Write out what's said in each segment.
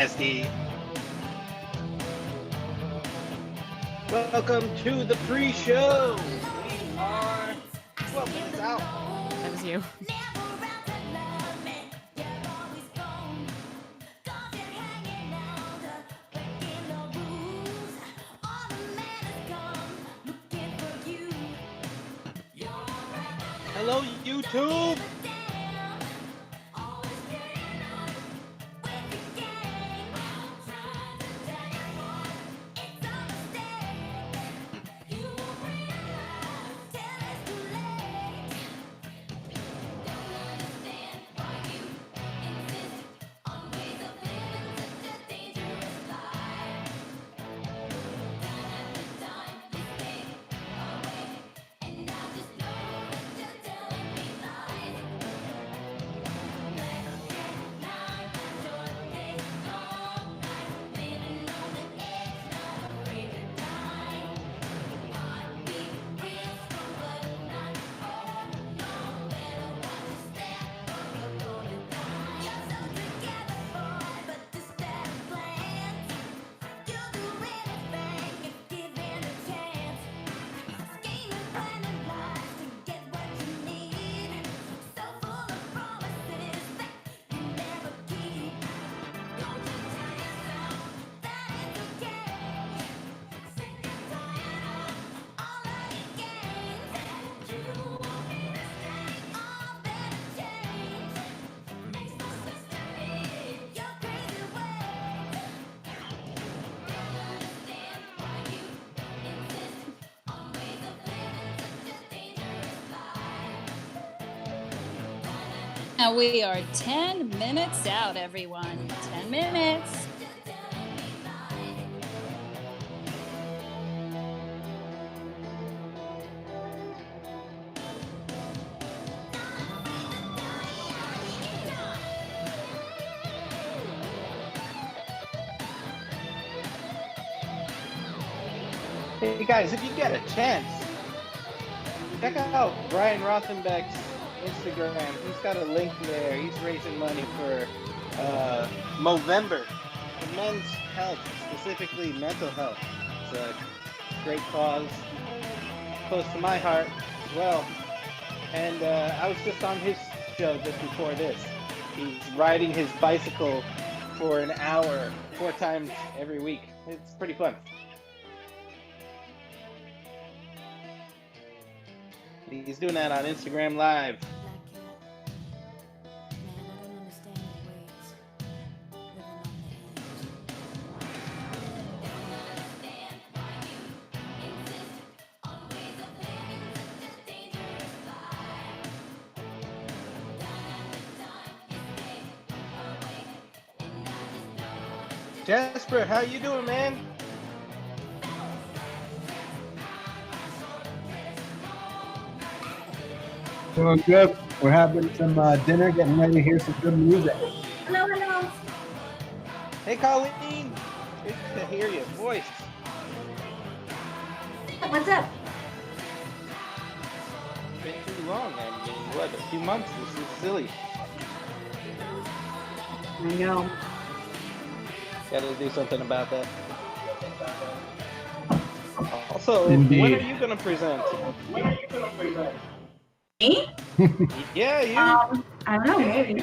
nasty. Welcome to the pre-show. We are 12 minutes out. That was you. Hello, YouTube. Now we are 10 minutes out, everyone. 10 minutes. Hey guys, if you get a chance, check out Brian Rothenbeck's Instagram. He's got a link there. He's raising money for Movember, for men's health, specifically mental health. It's a great cause, close to my heart as well. And I was just on his show just before this. He's riding his bicycle for an hour, 4 times every week. It's pretty fun. He's doing that on Instagram Live. Jasper, how you doing, man? Doing good. We're having some dinner, getting ready to hear some good music. Hello, hello. Hey, Colleen. Good to hear your voice. What's up? It's been too long. I mean, what, a few months? This is silly. I know. Got to do something about that. Also, Indeed. when are you going to present? Me? Yeah, you. I don't know, maybe.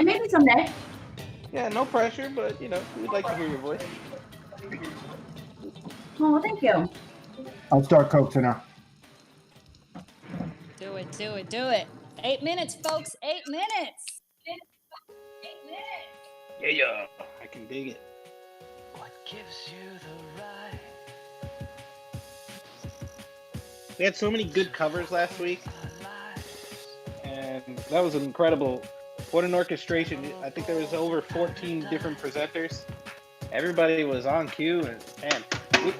Maybe someday. Yeah, no pressure, but, you know, we'd like to hear your voice. Oh, thank you. I'll start coaxing her. Do it, do it, do it. 8 minutes, folks. 8 minutes. Yeah, I can dig it. What gives you the right? We had so many good covers last week, and that was incredible. What an orchestration. I think there was over 14 different presenters. Everybody was on cue, and man,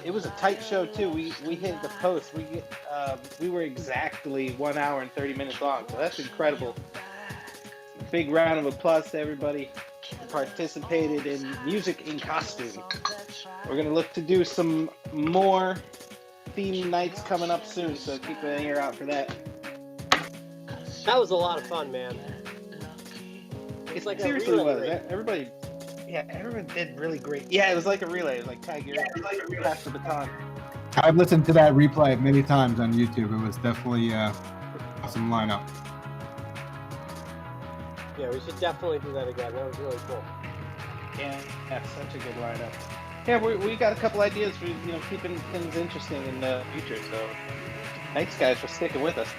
it was a tight show too. We hit the post. We were exactly 1 hour and 30 minutes long, so that's incredible. Big round of applause to everybody who participated in Music in Costume. We're gonna look to do some more theme nights coming up soon, so keep an ear out for that. That was a lot of fun, man. It like a seriously relay was. race. Everybody, yeah, everyone did really great. Yeah, it was like a relay. It was like Tiger passed the baton. I've listened to that replay many times on YouTube. It was definitely awesome lineup. Yeah, we should definitely do that again. That was really cool. Yeah, such a good lineup. Yeah, we got a couple ideas for keeping things interesting in the future. So thanks guys for sticking with us.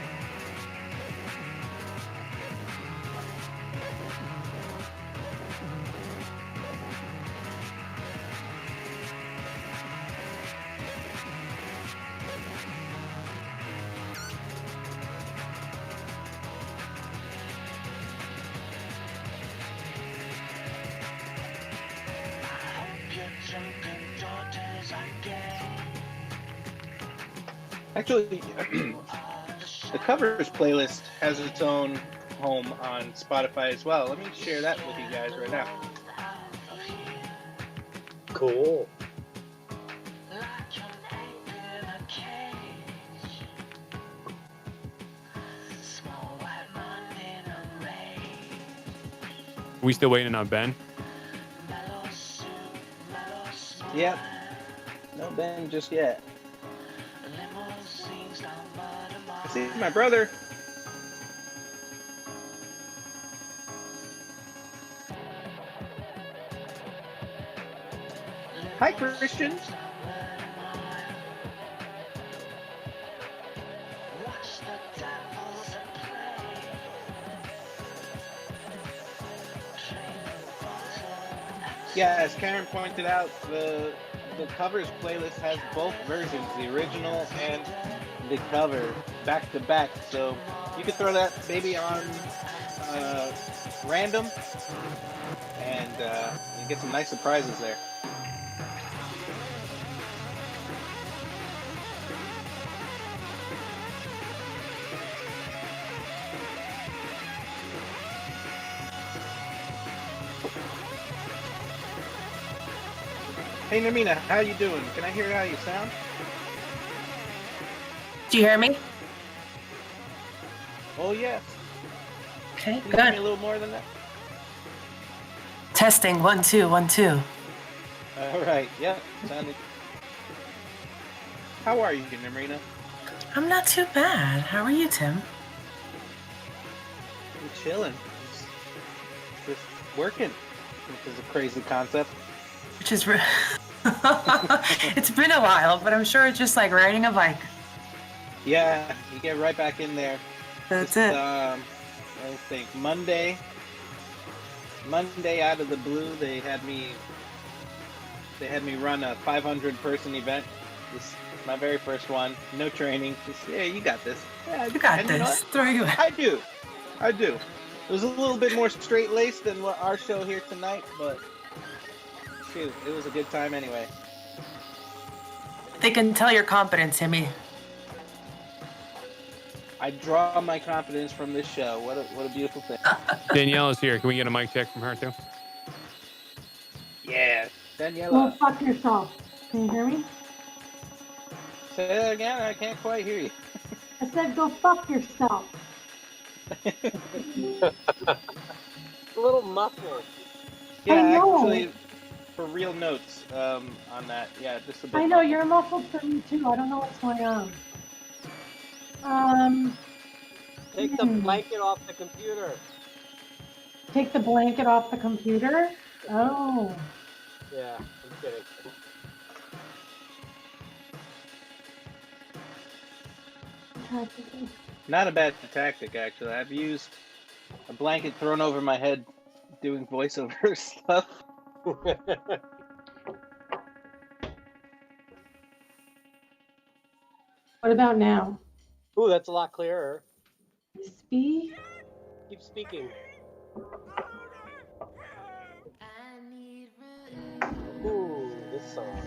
Actually, the covers playlist has its own home on Spotify as well. Let me share that with you guys right now. Cool. We still waiting on Ben? Yep. No Ben just yet. I see my brother. Hi, Christian. Yeah, as Karen pointed out, the covers playlist has both versions, the original and the cover, back to back. So you could throw that baby on random, and you get some nice surprises there. Hey, Namina, how you doing? Can I hear how you sound? Do you hear me? Oh, yes. Okay, Can you hear me a good. little more than that? Testing, 1, 2, 1, 2. All right, yeah, sounded. How are you, Namina? I'm not too bad. How are you, Tim? I'm chilling. Just working, which is a crazy concept. Which is it's been a while, but I'm sure it's just like riding a bike. Yeah, you get right back in there. That's Just, it. I think Monday out of the blue, they had me run a 500-person event. This is my very first one. No training. Just, yeah, you got this. Yeah, You got and you know this. what? Throw you in. I do. It was a little bit more straight-laced than what our show here tonight, but shoot, it was a good time anyway. They can tell your confidence, Timmy. I draw my confidence from this show. What a beautiful thing. Danielle is here. Can we get a mic check from her too? Yeah, Go Daniela. fuck yourself. Can you hear me? Say that again. I can't quite hear you. I said go fuck yourself. A little muffled. Yeah, I know. actually, for real notes on that. Yeah, just a bit. I know, you're muffled for me too. I don't know what's going on. Take the blanket off the computer. Take the blanket off the computer? Oh. Yeah, I'm kidding. Not a bad tactic, actually. I've used a blanket thrown over my head doing voiceover stuff. What about now? Ooh, that's a lot clearer. Speak? Keep speaking. Ooh, this song.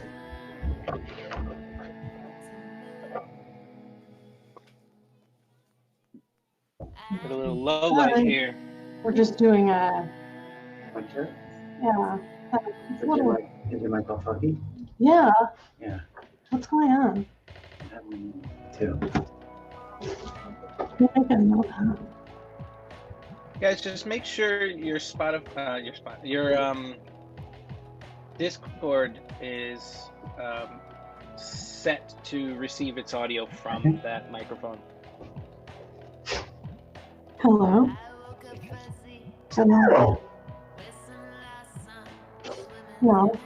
Put a little low light here. We're just doing a, Winter? yeah. Is your mic all fucky? Yeah. Yeah. What's going on? Two. I think I know that. Guys, just make sure your your Discord is set to receive its audio from that microphone. Hello? Hello? No.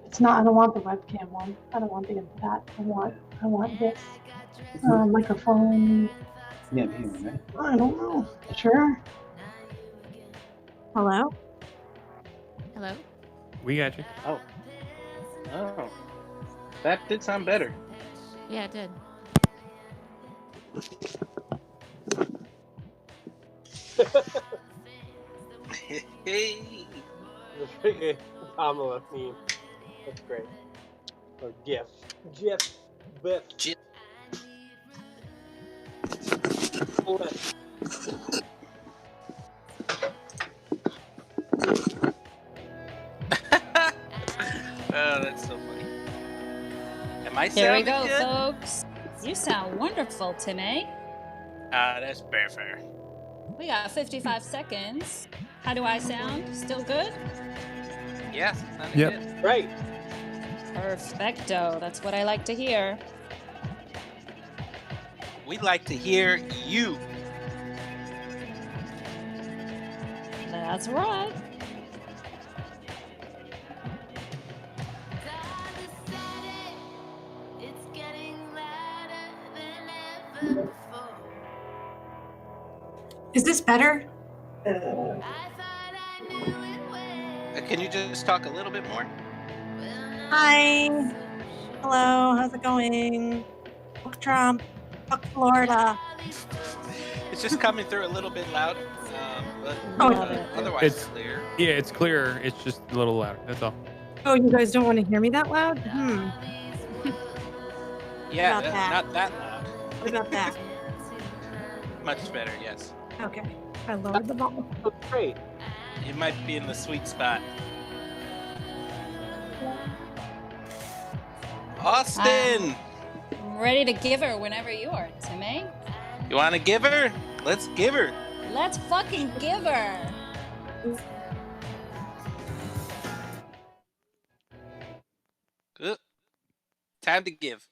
It's not, I don't want the webcam one. I don't want that. I want this microphone. Yeah, here, right? I don't know. Sure. Hello? Hello? We got you. Oh, that did sound better. Yeah, it did. Hey. The freaking Kamala meme. That's great. Or GIF. GIF. Biff. GIF. Flip. Oh, that's so funny. Am I Here we sounding go, good? folks. You sound wonderful, Timmy. That's perfect. We got 55 seconds. How do I sound? Still good? Yes, sounding Yep. good. Right. Perfecto. That's what I like to hear. We'd like to hear you. That's right. Is this better? Can you just talk a little bit more? Hi. Hello. How's it going? Fuck Trump. Fuck Florida. It's just coming through a little bit loud, but Love it. otherwise It's- clear. Yeah, it's clear. It's just a little louder. That's all. Oh, you guys don't want to hear me that loud? Yeah, About that. not that loud. What about that? Much better, yes. Okay. I lowered the volume. That's great. You might be in the sweet spot. Austin! I'm ready to give her whenever you are, Timmy. You want to give her? Let's give her. Let's fucking give her. Good. Time to give.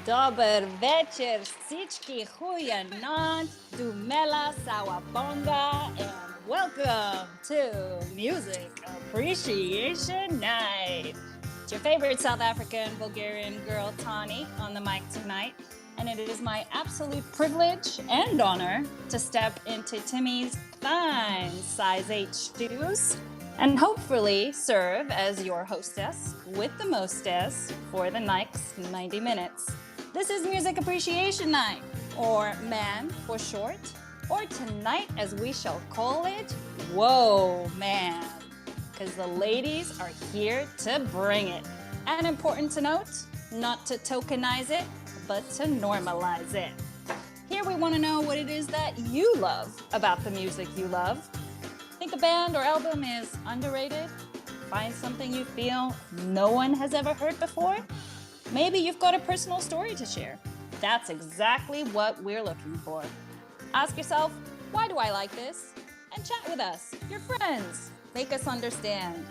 Dober večer, всички huyanant, dumela sawabonga, and welcome to Music Appreciation Night. It's your favorite South African Bulgarian girl, Tani, on the mic tonight. And it is my absolute privilege and honor to step into Timmy's fine size 8 shoes and hopefully serve as your hostess with the mostess for the next 90 minutes. This is Music Appreciation Night, or MAN for short, or tonight as we shall call it, Whoa Man, because the ladies are here to bring it. And important to note, not to tokenize it, but to normalize it. Here we want to know what it is that you love about the music you love. Think a band or album is underrated? Find something you feel no one has ever heard before? Maybe you've got a personal story to share. That's exactly what we're looking for. Ask yourself, why do I like this? And chat with us, your friends. Make us understand.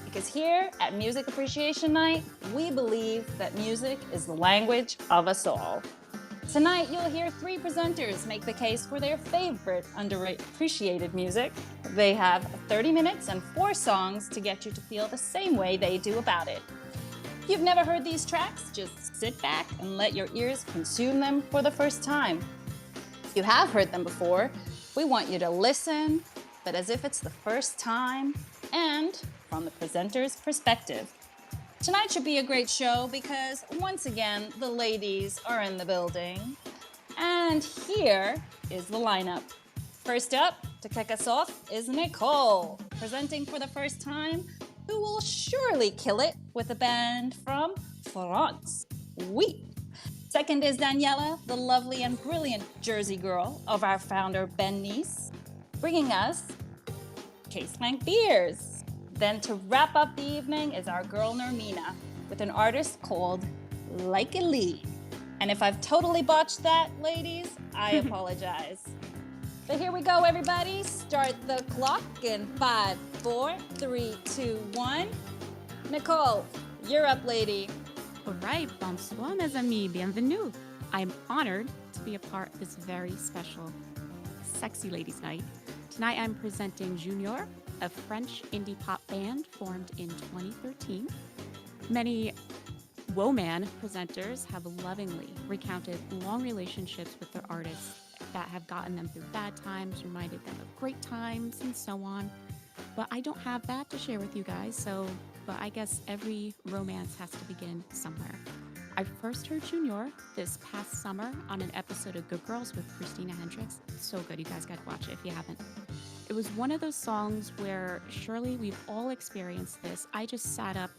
Because here at Music Appreciation Night, we believe that music is the language of us all. Tonight, you'll hear 3 presenters make the case for their favorite underappreciated music. They have 30 minutes and 4 songs to get you to feel the same way they do about it. If you've never heard these tracks, just sit back and let your ears consume them for the first time. If you have heard them before, we want you to listen, but as if it's the first time and from the presenter's perspective. Tonight should be a great show because, once again, the ladies are in the building. And here is the lineup. First up, to kick us off, is Nicole, presenting for the first time, who will surely kill it with a band from France. Oui. Second is Daniela, the lovely and brilliant Jersey girl of our founder, Ben Nice, bringing us Case Blank Beers. Then to wrap up the evening is our girl Nermina with an artist called Like a Lee. And if I've totally botched that, ladies, I apologize. But here we go, everybody. Start the clock in 5, 4, 3, 2, 1. Nicole, you're up, lady. All right, bonsoir, mes amis, bienvenue. I'm honored to be a part of this very special Sexy Ladies Night. Tonight I'm presenting Junior, a French indie pop band formed in 2013. Many Woman presenters have lovingly recounted long relationships with their artists that have gotten them through bad times, reminded them of great times, and so on. But I don't have that to share with you guys, but I guess every romance has to begin somewhere. I first heard Junior this past summer on an episode of Good Girls with Christina Hendricks. It's so good, you guys gotta watch it if you haven't. It was one of those songs where surely we've all experienced this. I just sat up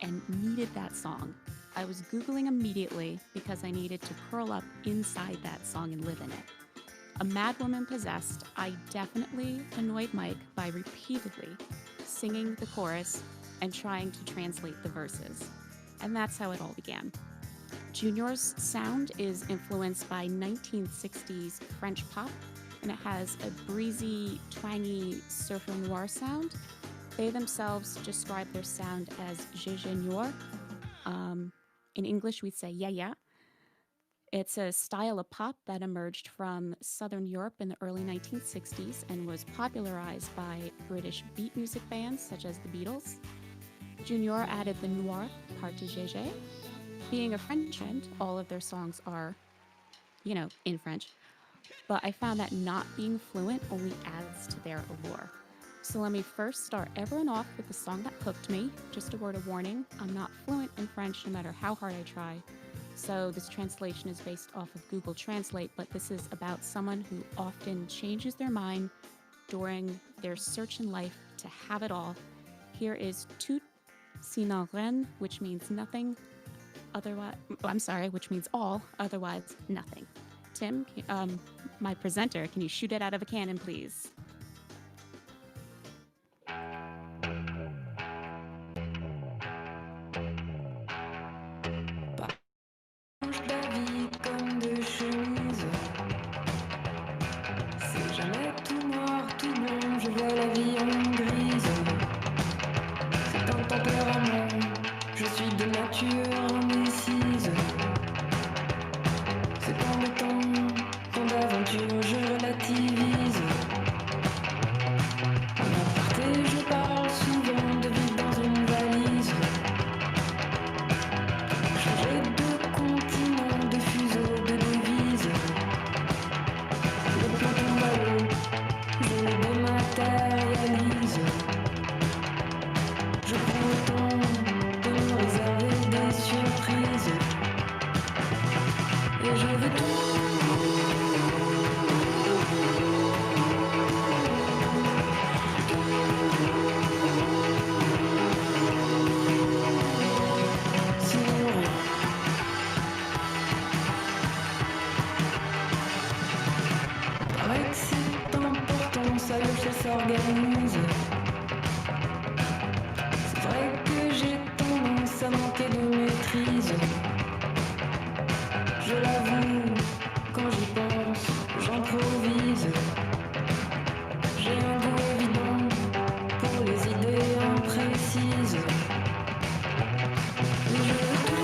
and needed that song. I was Googling immediately because I needed to curl up inside that song and live in it. A mad woman possessed, I definitely annoyed Mike by repeatedly singing the chorus and trying to translate the verses. And that's how it all began. Junior's sound is influenced by 1960s French pop, and it has a breezy, twangy surfer noir sound. They themselves describe their sound as Gégé noir. In English, we'd say yeah, yeah. It's a style of pop that emerged from Southern Europe in the early 1960s and was popularized by British beat music bands such as the Beatles. Junior added the noir part to Gégé. Being a French band, all of their songs are, in French. But I found that not being fluent only adds to their allure. So let me first start everyone off with the song that hooked me. Just a word of warning, I'm not fluent in French no matter how hard I try. So this translation is based off of Google Translate, but this is about someone who often changes their mind during their search in life to have it all. Here is Tout sinon rien, which means nothing, which means all, otherwise nothing. Tim, my presenter, can you shoot it out of a cannon, please? Comme de chemise, c'est jamais tout noir, tout blanc, je vois la vie en grise. C'est un tempérament, je suis de nature indécise. C'est quand le temps, quand d'aventure je relativise. En aparté, je parle souvent de vivre dans une valise. Changer de continent, de fuseau, de devise. Le plan tombe à l'eau, je le dématérialise. Je prends le temps de me réserver des surprises. Et je veux tout. S'organise. C'est vrai que j'ai tendance à manquer de maîtrise. Je l'avoue, quand j'y pense, j'improvise. J'ai un goût évident pour les idées imprécises. Et je veux tout.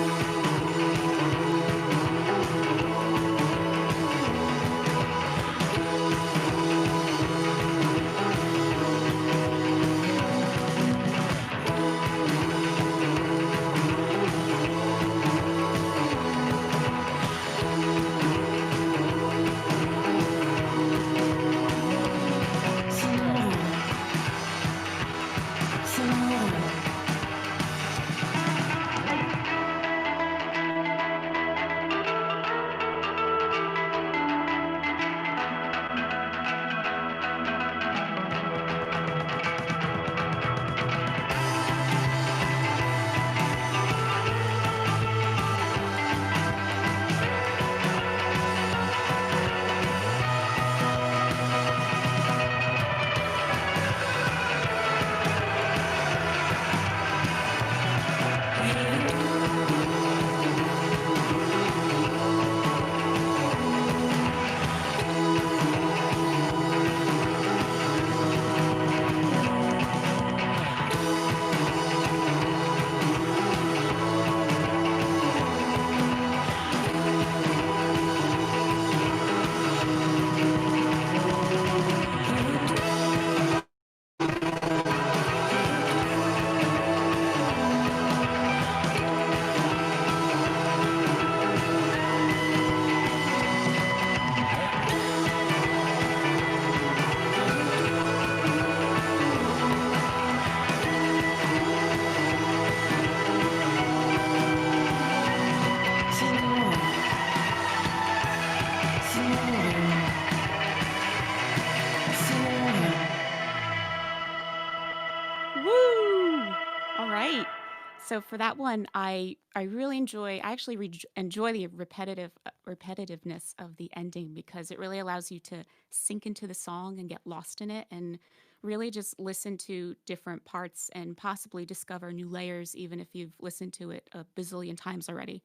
So for that one, I really enjoy. I actually enjoy the repetitiveness of the ending because it really allows you to sink into the song and get lost in it, and really just listen to different parts and possibly discover new layers, even if you've listened to it a bazillion times already.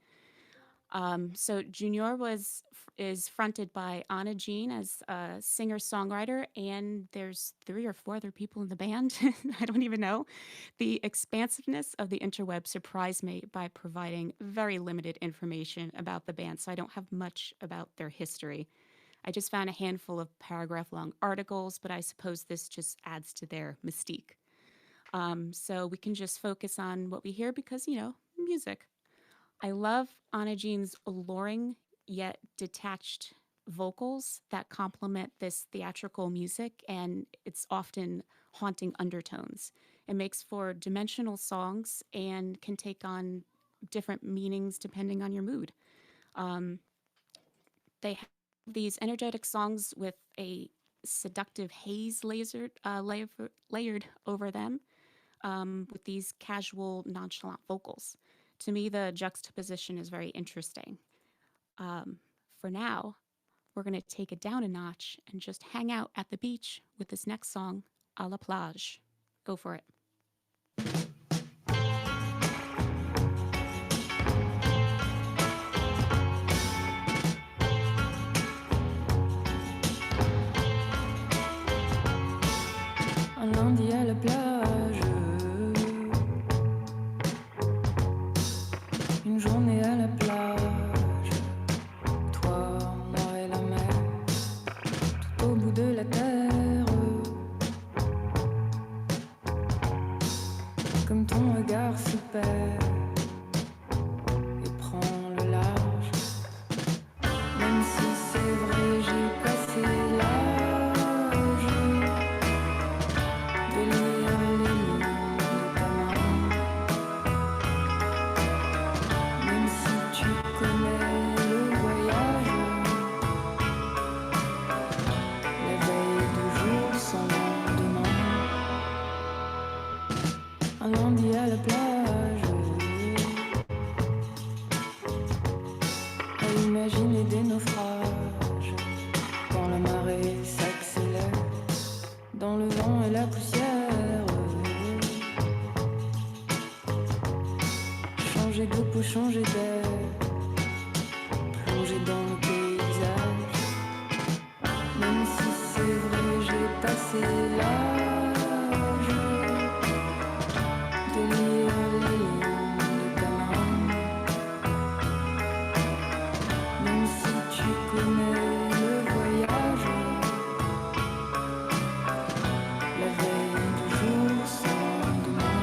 So Junior is fronted by Anna Jean as a singer-songwriter, and there's 3 or 4 other people in the band. I don't even know. The expansiveness of the interweb surprised me by providing very limited information about the band, so I don't have much about their history. I just found a handful of paragraph-long articles, but I suppose this just adds to their mystique. So we can just focus on what we hear because, music. I love Anna Jean's alluring yet detached vocals that complement this theatrical music, and it's often haunting undertones. It makes for dimensional songs and can take on different meanings depending on your mood. They have these energetic songs with a seductive haze layered over them, with these casual, nonchalant vocals. To me, the juxtaposition is very interesting. For now, we're going to take it down a notch and just hang out at the beach with this next song, A la plage. Go for it. Un lundi à la plage, une journée à la plage, toi, moi et la mer, tout au bout de la terre, comme ton regard se perd et prend le large, même si c'est vrai j'ai passé l'âge de lire les lignes de ta main, même si tu connais le voyage, la veille de jour sans lendemain, un lundi à la plage, à imaginer des naufrages, quand la marée s'accélère, dans le vent et la poussière, changer de peau, changer d'air, plonger dans le paysage, même si c'est vrai j'ai passé l'âge de lire les lignes de ta main, même si tu connais le voyage, la veille du jour sans lendemain.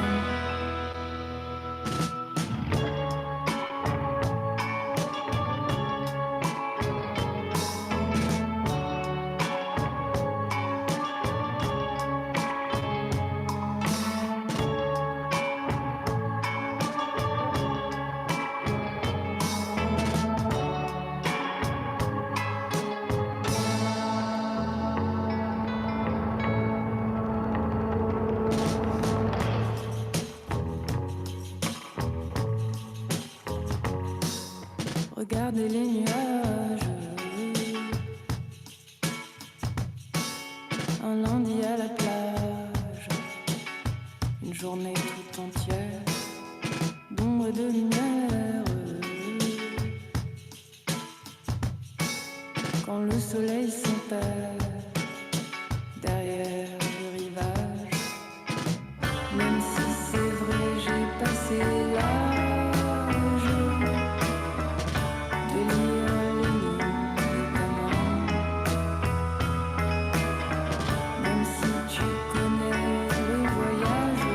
Regardez les nuages, un lundi à la plage, une journée tout entière d'ombre et de lumière, quand le soleil s'empare derrière le rivage, même si c'est vrai j'ai passé l'âge de lire les lignes de ta main, même si tu connais le voyage,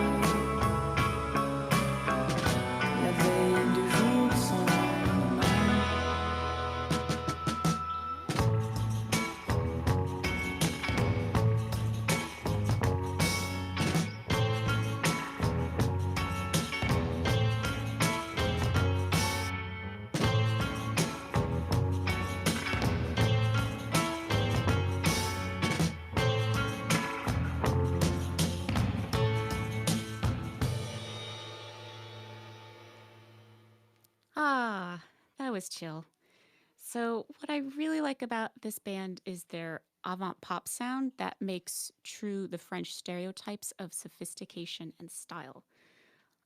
la veille de jour sans lendemain. was chill. So, what I really like about this band is their avant pop sound that makes true the French stereotypes of sophistication and style.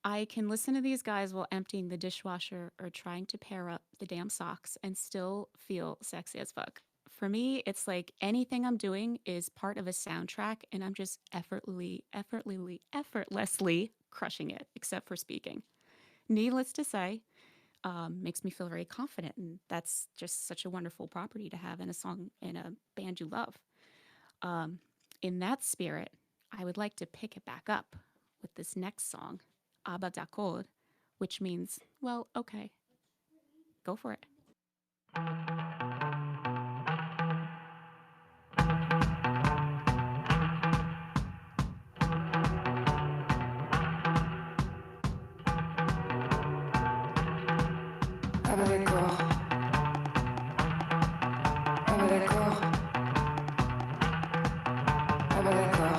I can listen to these guys while emptying the dishwasher or trying to pair up the damn socks and still feel sexy as fuck. For me, it's like anything I'm doing is part of a soundtrack and I'm just effortlessly crushing it, except for speaking. Needless to say, makes me feel very confident, and that's just such a wonderful property to have in a song in a band you love. Um, in that spirit, I would like to pick it back up with this next song, "Aber d'accord," which means, well, okay. Go for it. Ah bah d'accord. Ah bah d'accord. Ah bah d'accord.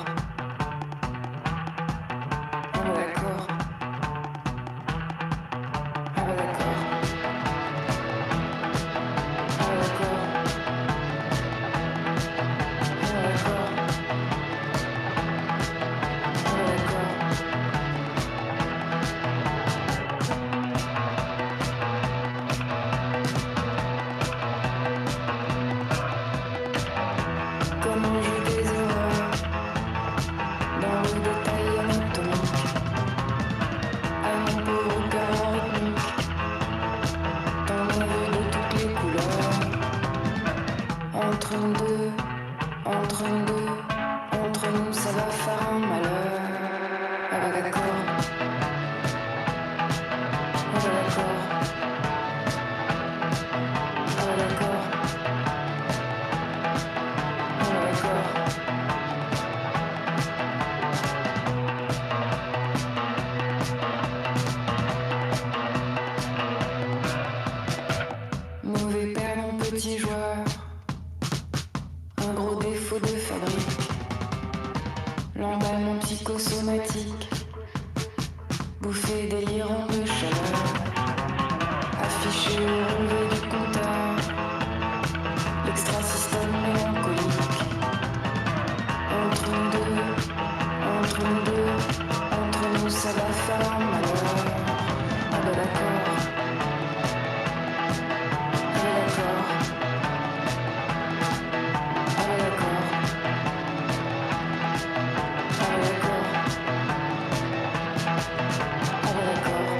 Ah bah d'accord. Ah bah d'accord. Ah bah d'accord. Ah bah d'accord. Ah bah d'accord. Comme on joue des erreurs dans le détail anatomique. À mon pauvre cœur rythmique, t'en as vu de toutes les couleurs. Entre nous deux, entre nous deux, entre nous ça va faire un malheur. Ah bah d'accord. Ah bah d'accord. Ah bah d'accord. Ah bah d'accord. Mauvais perdant, petit joueur, un gros défaut de fabrique. L'emballement psychosomatique, bouffé délirant de chaleur. Affiché au relevé du compteur, l'extra-système mélancolique. Entre nous deux, entre nous deux, entre nous ça va faire un malheur. Ah bah d'accord. Ah bah d'accord. Ah bah d'accord. Ah bah d'accord. Ah bah d'accord.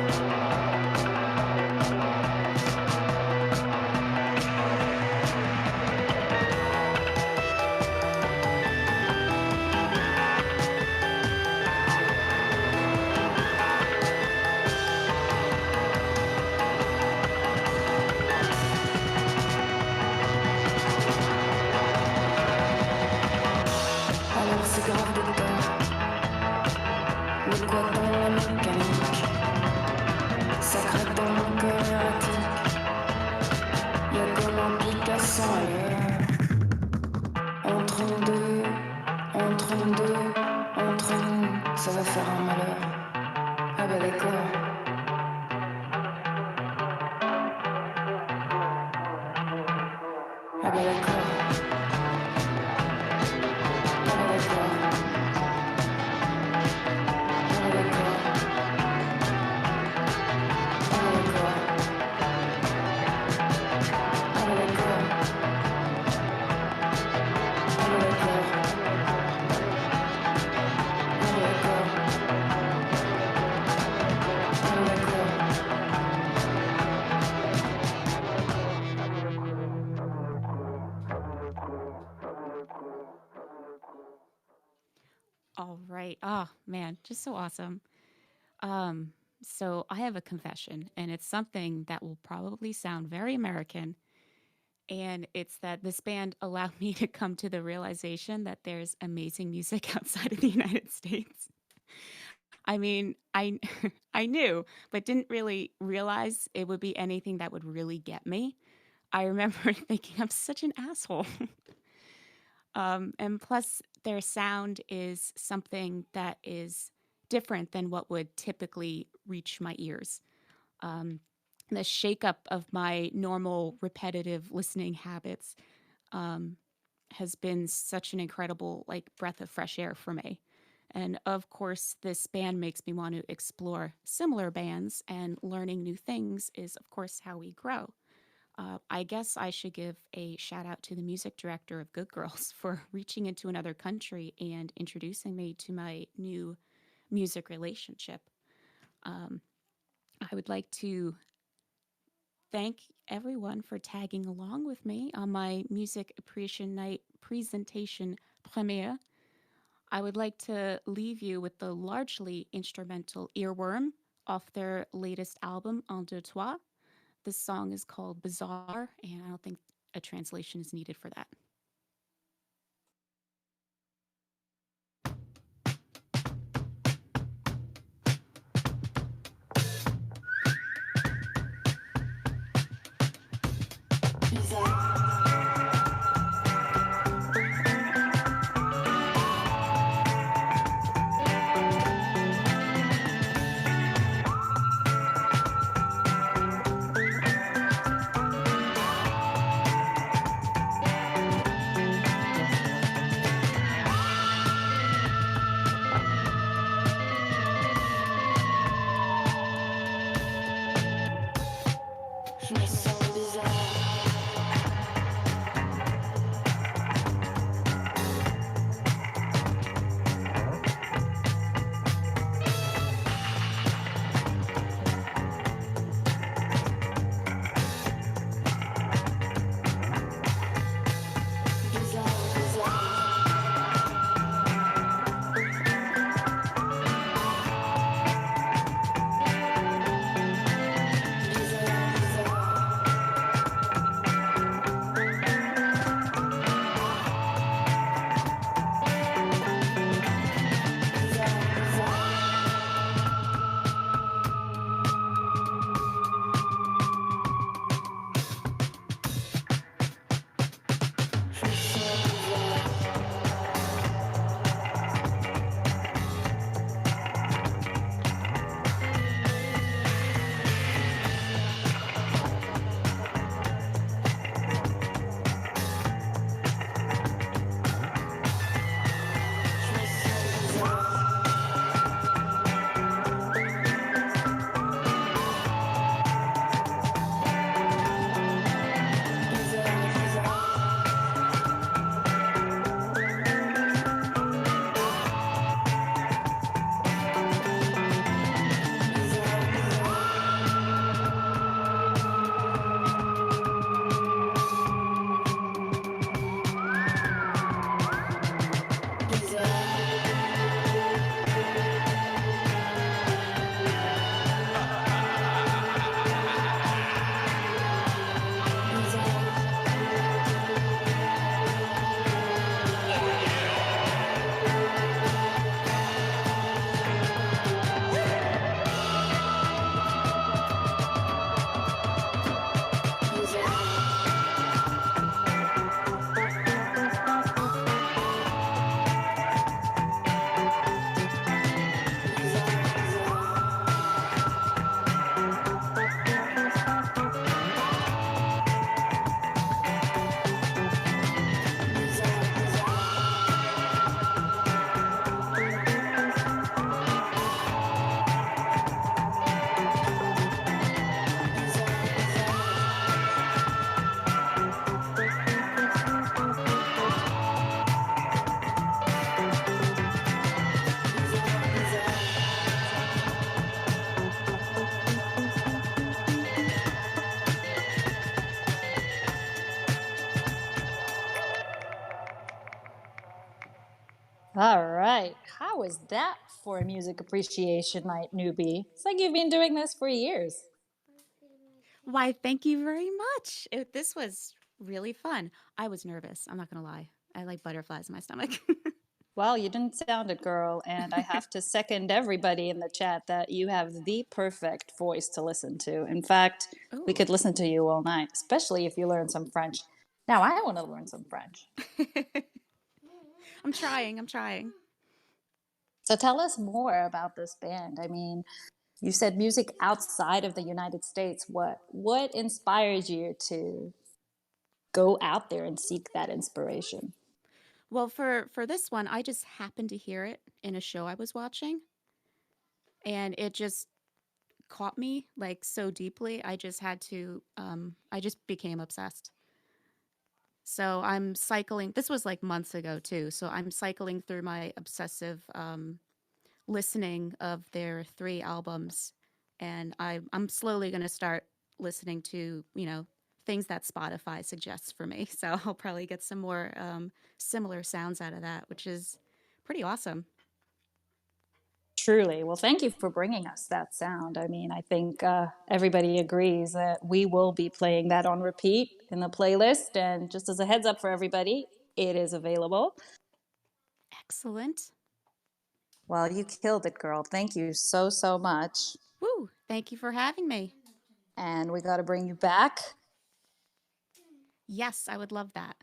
Alors c'est grave docteur, le quoi dans la mécanique, ça craque dans mon cœur erratique, y'a comme un Picasso à l'heure. Entre nous deux, entre nous deux, entre nous, ça va faire un malheur. Ah bah d'accord. Ah bah d'accord. Ah bah d'accord. Ah bah d'accord. Ah bah d'accord. Ah bah d'accord. Ah bah d'accord. Ah bah d'accord. Ah bah d'accord. All right. Oh, man, just so awesome. Um, so I have a confession, and it's something that will probably sound very American. And it's that this band allowed me to come to the realization that there's amazing music outside of the United States. I mean, I knew, but didn't really realize it would be anything that would really get me. I remember thinking I'm such an asshole. And plus, their sound is something that is different than what would typically reach my ears. Um, the shakeup of my normal repetitive listening habits has been such an incredible breath of fresh air for me. And of course, this band makes me want to explore similar bands, and learning new things is, of course, how we grow. I guess I should give a shout out to the music director of Good Girls for reaching into another country and introducing me to my new music relationship. I would like to thank everyone for tagging along with me on my Music Appreciation Night presentation premiere. I would like to leave you with the largely instrumental Earworm off their latest album, En Deux Trois. This song is called Bizarre, and I don't think a translation is needed for that. Je me sens bizarre. All right. How was that for a music appreciation night, newbie? It's like you've been doing this for years. Why, thank you very much. This was really fun. I was nervous. I'm not going to lie. I like butterflies in my stomach. Well, you didn't sound it, girl, and I have to second everybody in the chat that you have the perfect voice to listen to. In fact, we could listen to you all night, especially if you learn some French. Now, I want to learn some French. I'm trying. So tell us more about this band. I mean, You said music outside of the United States. What inspires you to go out there and seek that inspiration? Well, for this one, I just happened to hear it in a show I was watching, and it just caught me like so deeply. I just had to I just became obsessed. So I'm cycling. This was like months ago too. So I'm cycling through my obsessive listening of their 3 albums, and I'm slowly going to start listening to, things that Spotify suggests for me. So I'll probably get some more similar sounds out of that, which is pretty awesome. Truly. Well, thank you for bringing us that sound. I mean, I think everybody agrees that we will be playing that on repeat in the playlist. And just as a heads up for everybody, it is available. Excellent. Well, you killed it, girl. Thank you so, so much. Woo! Thank you for having me. And we got to bring you back. Yes, I would love that.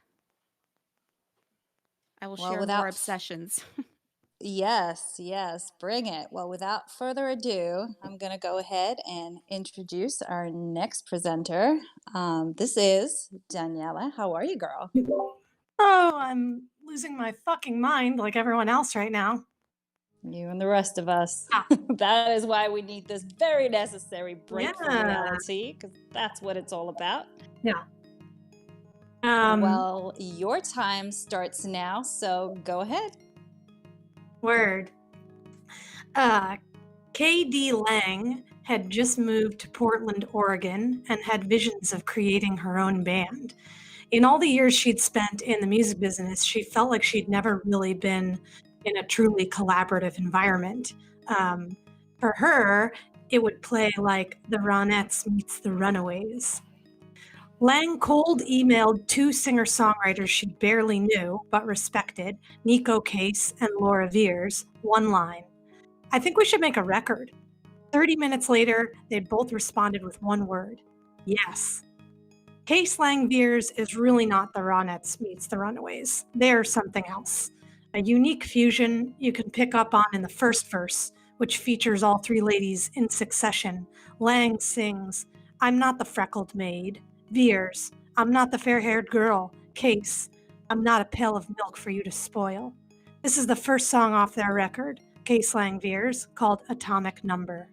I will Well, share without more obsessions. Yes, bring it. Well, without further ado, I'm going to go ahead and introduce our next presenter. This is Daniela. How are you, girl? Oh, I'm losing my fucking mind like everyone else right now. You and the rest of us. That is why we need this very necessary break from reality, because that's what it's all about. Yeah. Well, your time starts now, so go ahead. Word. K.D. Lang had just moved to Portland, Oregon, and had visions of creating her own band. In all the years she'd spent in the music business, she felt like she'd never really been in a truly collaborative environment. For her, it would play like the Ronettes meets the Runaways. Lang cold emailed 2 singer-songwriters she barely knew but respected, Nico Case and Laura Veers, one line: "I think we should make a record." 30 minutes later, they both responded with one word: yes. Case Lang Veers is really not the Ronettes meets the Runaways. They're something else. A unique fusion you can pick up on in the first verse, which features all 3 ladies in succession. Lang sings, "I'm not the freckled maid." Veers, "I'm not the fair-haired girl." Case, "I'm not a pail of milk for you to spoil." This is the first song off their record, Case Lang Veers, called Atomic Number.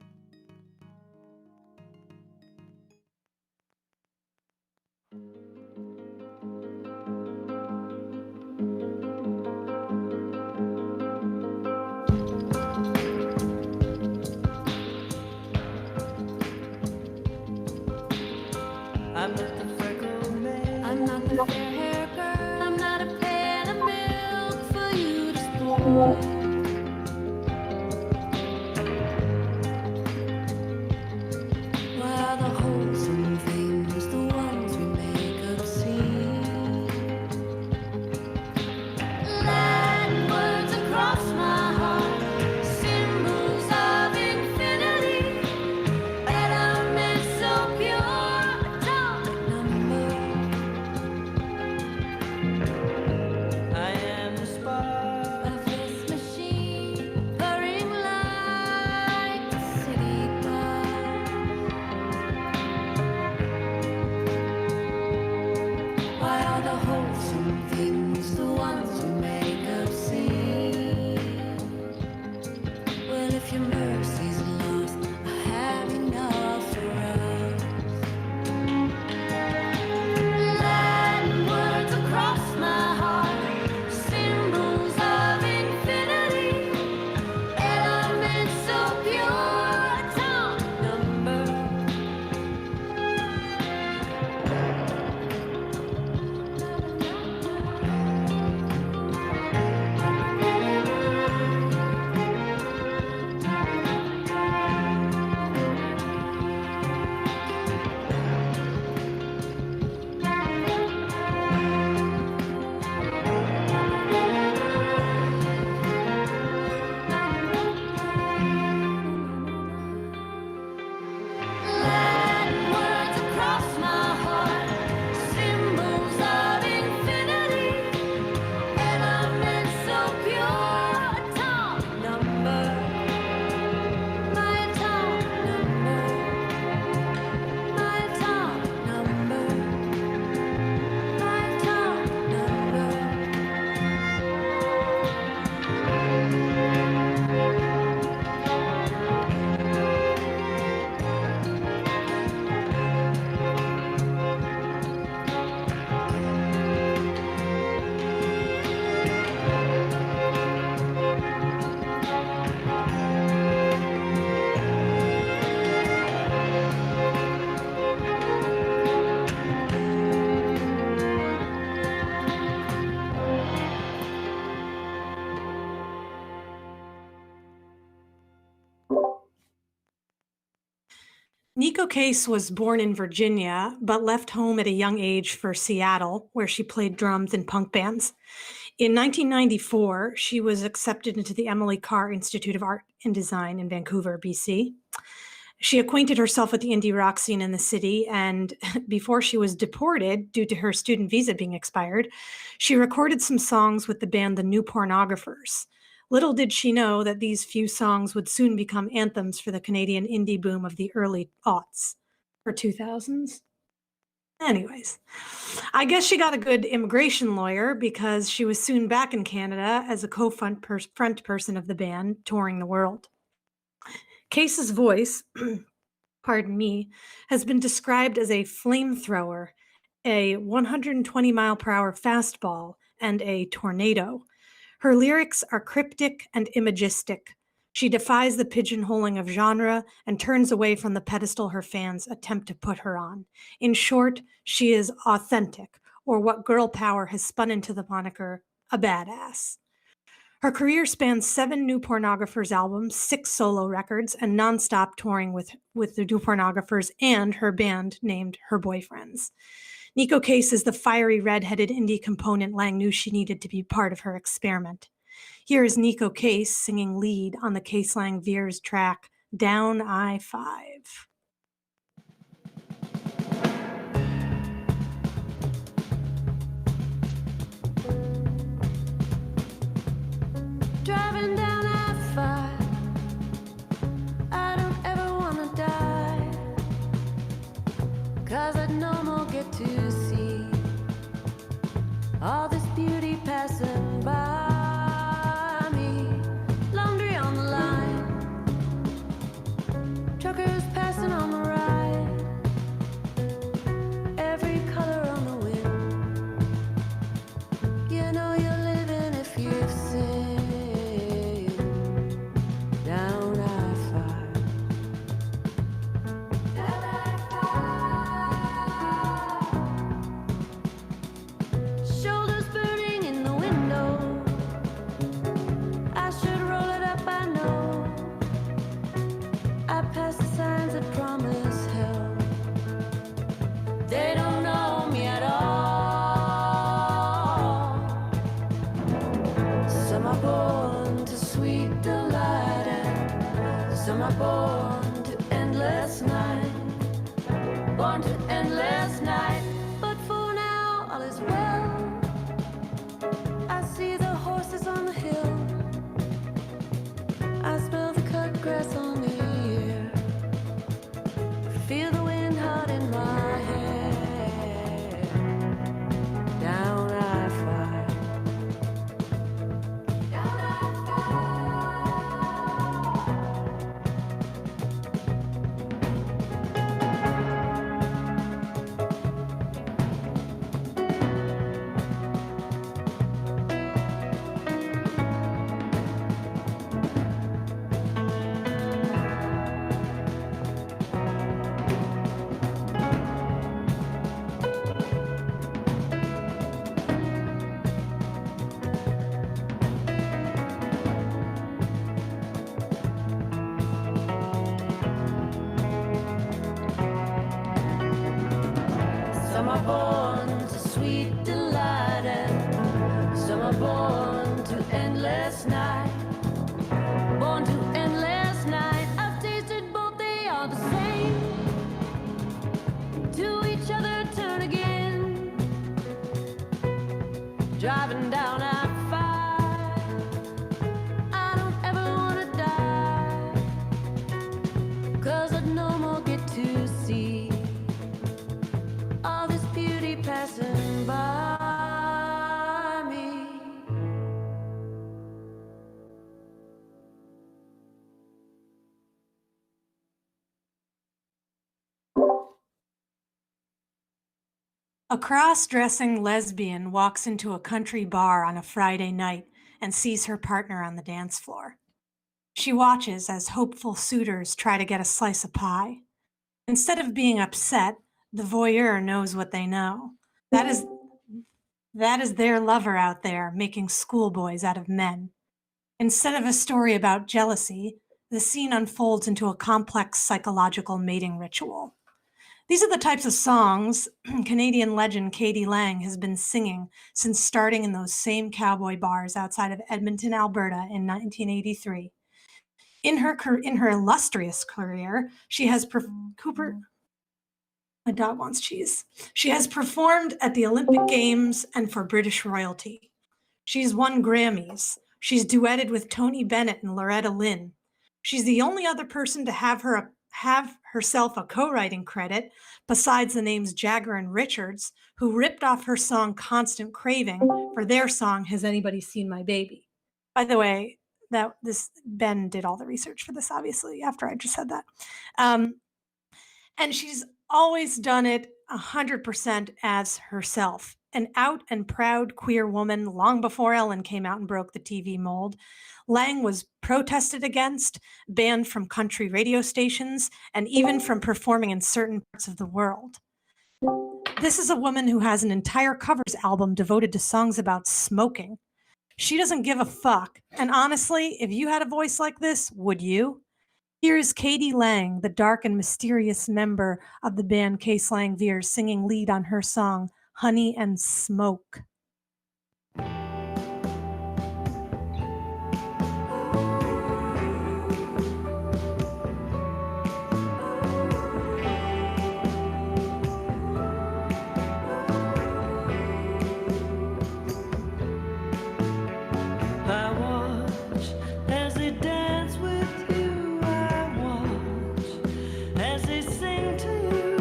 I'm not the freckled maid. I'm not the fair-haired girl. I'm not a pail of milk for you to spoil. Why are the wholesome things the ones we make obscene? Latin words across my heart, symbols of infinity, elements so pure, atomic number. I am the spark of this machine, purring like a city bus. Why are the wholesome things the ones we make obscene? Well, if your mercy's lost, I have enough for us. Latin words across my heart, symbols of infinity, elements so pure, atomic number. Nico Case was born in Virginia, but left home at a young age for Seattle, where she played drums in punk bands. In 1994, she was accepted into the Emily Carr Institute of Art and Design in Vancouver, BC. She acquainted herself with the indie rock scene in the city, and before she was deported due to her student visa being expired, she recorded some songs with the band The New Pornographers. Little did she know that these few songs would soon become anthems for the Canadian indie boom of the early aughts or 2000s. Anyways, I guess she got a good immigration lawyer because she was soon back in Canada as a co-front person of the band, touring the world. Case's voice, pardon me, has been described as a flamethrower, a 120 mile per hour fastball, and a tornado. Her lyrics are cryptic and imagistic. She defies the pigeonholing of genre and turns away from the pedestal her fans attempt to put her on. In short, she is authentic, or what girl power has spun into the moniker, a badass. Her career spans 7 New Pornographers albums, 6 solo records, and nonstop touring with the New Pornographers and her band named Her Boyfriends. Nico Case is the fiery red-headed indie component Lang knew she needed to be part of her experiment. Here is Nico Case singing lead on the Case Lang Veers track, Down I-5. Driving down I-5, I don't ever wanna die, 'cause I'd no more get to see all this beauty passing by me. Laundry on the line, truckers passing on the ride, every color on the wind. You know you're living if you've seen down I-5. Down I-5. Shoulders burning in the window, I should roll it up, I know. I pass the signs that promise hell, they don't know me at all. Some are born to sweet delight, and some are born to endless night. Born to endless night, but for now all is well. I see the horses on the hill, I smell the cut grass on the ear, feel the wind hot in my hair. Down I-5. Down Some are born to sweet delight, and some are born to endless night. Born to endless night. I've tasted both, they are the same. To each other turn again. Driving down I-5, I don't ever wanna die, 'cause I'd no more get to see all this beauty passing by me. A cross-dressing lesbian walks into a country bar on a Friday night and sees her partner on the dance floor. She watches as hopeful suitors try to get a slice of pie. Instead of being upset, the voyeur knows what they know. That is their lover out there making schoolboys out of men. Instead of a story about jealousy, the scene unfolds into a complex psychological mating ritual. These are the types of songs Canadian legend Katie Lang has been singing since starting in those same cowboy bars outside of Edmonton, Alberta in 1983. In her illustrious career, she has Cooper. My dog wants cheese. She has performed at the Olympic Games and for British royalty. She's won Grammys. She's duetted with Tony Bennett and Loretta Lynn. She's the only other person to have herself a co-writing credit besides the names Jagger and Richards, who ripped off her song Constant Craving for their song Has Anybody Seen My Baby? By the way, Ben did all the research for this, obviously, after I just said that. And she's always done it 100% as herself, an out and proud queer woman long before Ellen came out and broke the TV mold. Lang was protested against, banned from country radio stations, and even from performing in certain parts of the world. This is a woman who has an entire covers album devoted to songs about smoking. She doesn't give a fuck. And honestly, if you had a voice like this, would you? Here is Katie Lang, the dark and mysterious member of the band Case Lang Veers, singing lead on her song, Honey and Smoke. I watch as they dance with you. I watch as they sing to you.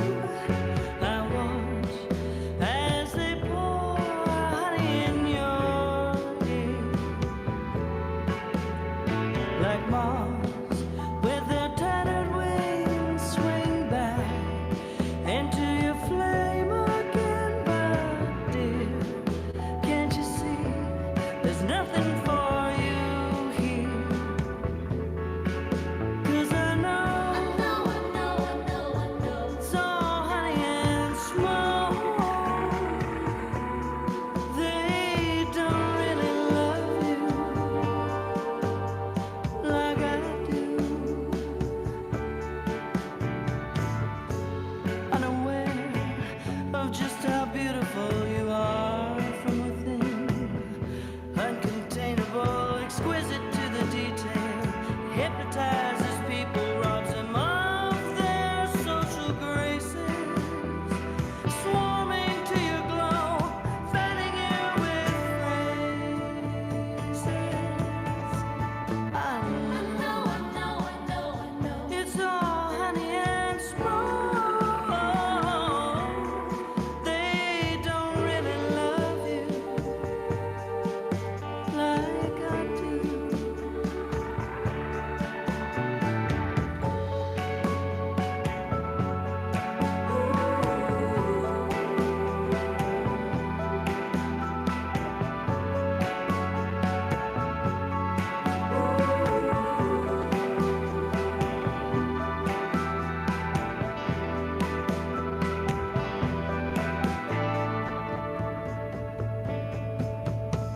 I watch as they pour honey in your ear. Like moths with their tattered wings swing back into your flame again. But dear, can't you see there's nothing for just how beautiful you are from within, uncontainable, exquisite to the detail, hypnotizes people, robs them of their social graces, swarming to your glow, fanning you with phrases. I know, it's all honey and smoke.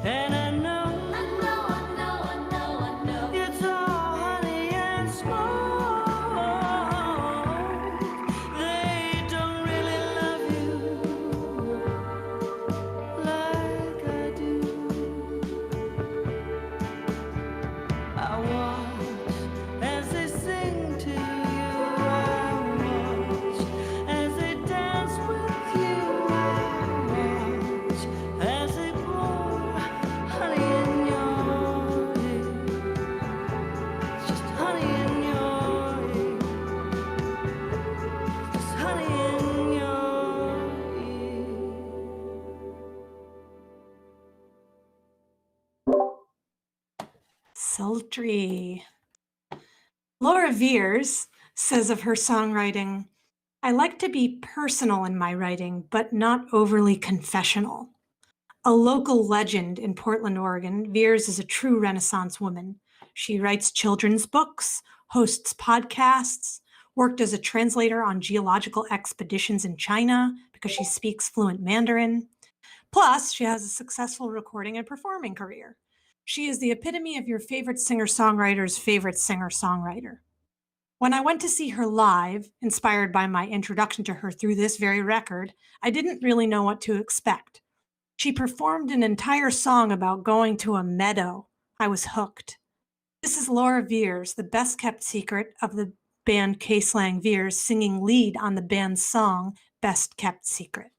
And I know, it's all honey and smoke. They don't really love you like I do. I watch as they sing to you. I watch as they dance with you. I watch as they pour honey in your ear. It's just honey in your ear. Just honey in your ear. Sultry. Laura Veers says of her songwriting, I like to be personal in my writing, but not overly confessional. A local legend in Portland, Oregon, Veers is a true Renaissance woman. She writes children's books, hosts podcasts, worked as a translator on geological expeditions in China because she speaks fluent Mandarin. Plus, she has a successful recording and performing career. She is the epitome of your favorite singer-songwriter's favorite singer-songwriter. When I went to see her live, inspired by my introduction to her through this very record, I didn't really know what to expect. She performed an entire song about going to a meadow. I was hooked. This is Laura Veers, the best-kept secret of the band K-Slang Veers, singing lead on the band's song, Best Kept Secret.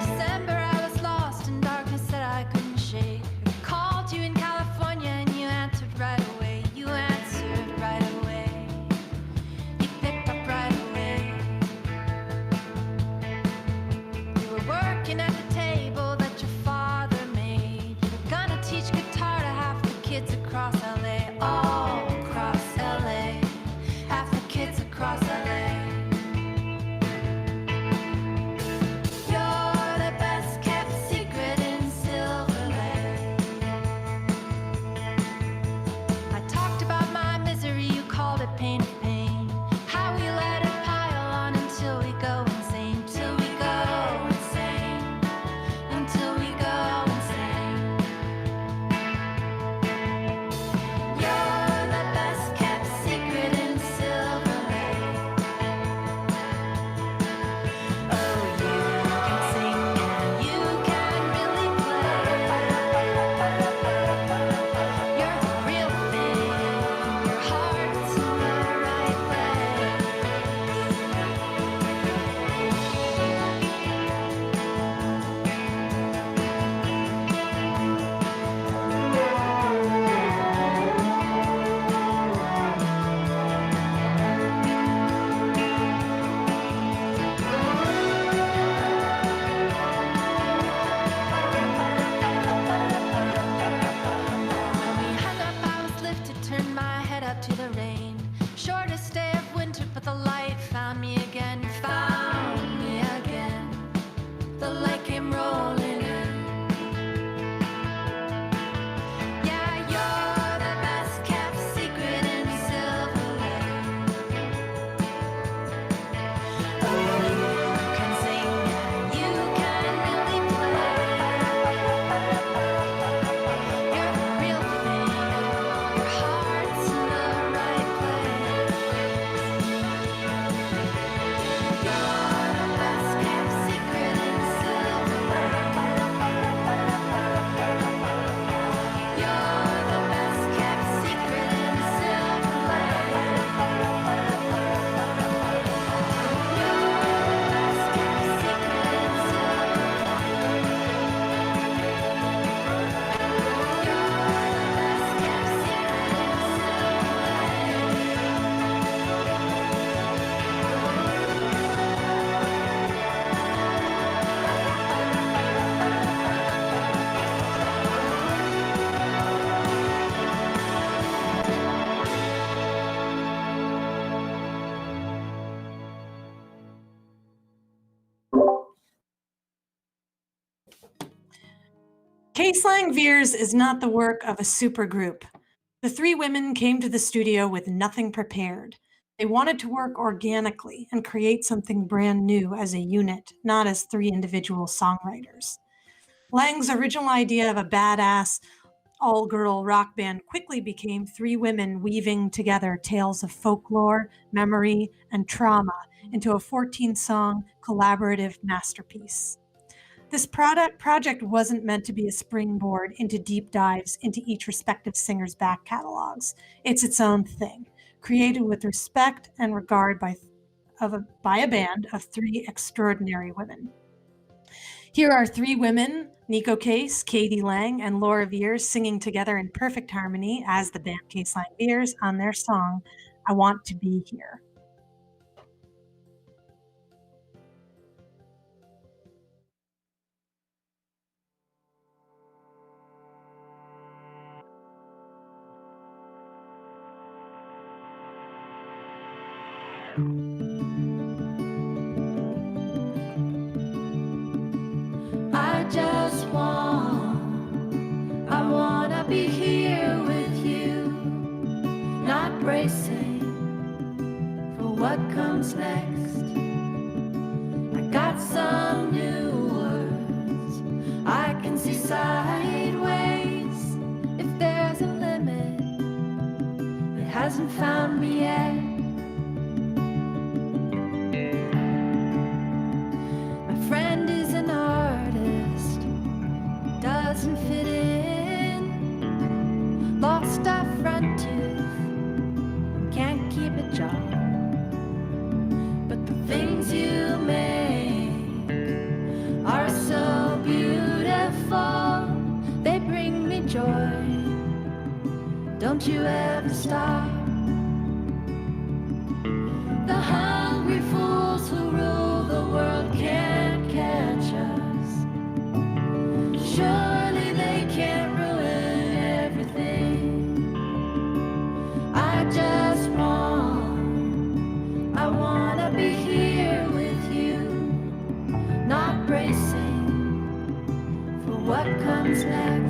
December, I was lost in darkness that I couldn't shake. Called you in California and you answered right away. You answered right away. You picked up right away. You were working at the table that your father made. You were gonna teach guitar to half the kids across LA. All across LA. Half the kids across LA. You're the best kept secret in Silver Lake. I talked about my misery, you called it pain of pain. How we let it pile on until we go insane. Till we go insane. Until we go insane. You're the best kept secret in Silver Lake. Oh, you can sing and you can really play. You're the real thing. Your heart's in the right place. When we hung up, I was lifted, turned my head up to the rain. Shortest day of winter, but the light found me again. Found me again. The light came rolling in. Yeah, you're the best kept secret in Silver Lake. Oh, you can sing and you can really play. You're the real thing. Your heart's in the right place. You're the best kept secret in Silver Lake. You're the best kept secret in Silver Lake. You're the best kept secret in K-Slang Veers is not the work of a supergroup. The three women came to the studio with nothing prepared. They wanted to work organically and create something brand new as a unit, not as three individual songwriters. Lang's original idea of a badass all-girl rock band quickly became three women weaving together tales of folklore, memory, and trauma into a 14-song collaborative masterpiece. This project wasn't meant to be a springboard into deep dives into each respective singer's back catalogs. It's its own thing, created with respect and regard by a band of three extraordinary women. Here are three women, Nico Case, Katie Lang, and Laura Veers, singing together in perfect harmony as the band K-Slang Veers on their song, I Want to Be Here. I just want comes next? I got some new words. I can see sideways. If there's a limit, it hasn't found me yet. My friend is an artist, doesn't fit in. Lost a front tooth, can't keep a job. But the things you make are so beautiful, they bring me joy. Don't you ever stop. The hungry fools who rule the world can't catch us. Surely they can't ruin everything. I just I wanna be here with you, not bracing for what comes next.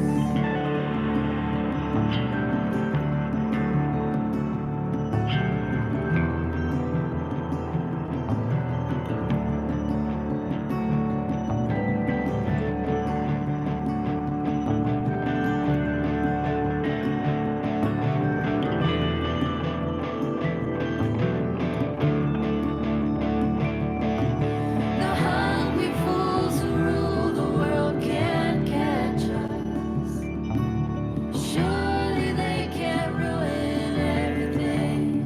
The hungry fools who rule the world can't catch us. Surely they can't ruin everything.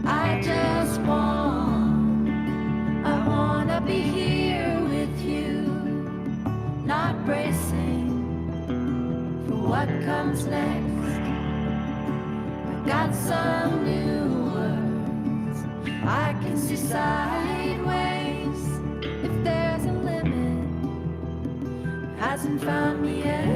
I just I wanna be here with you, not bracing for what comes next. I got some new words. I can see sideways. If there's a limit, hasn't found me yet.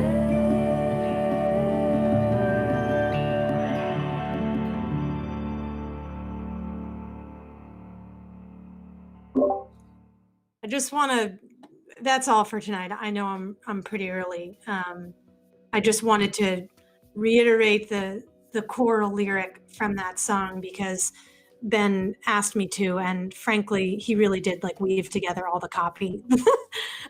I just want to. That's all for tonight. I know I'm pretty early. I just wanted to reiterate the choral lyric from that song because Ben asked me to, and frankly, he really did like weave together all the copy.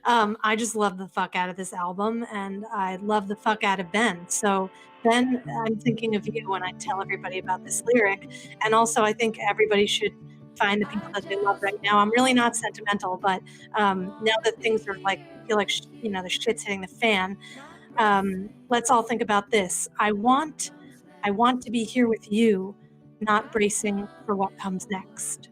I just love the fuck out of this album, and I love the fuck out of Ben. So Ben, I'm thinking of you when I tell everybody about this lyric, and also I think everybody should find the people that they love right now. I'm really not sentimental, but now that things are like feel like the shit's hitting the fan, let's all think about this. I want to be here with you, not bracing for what comes next.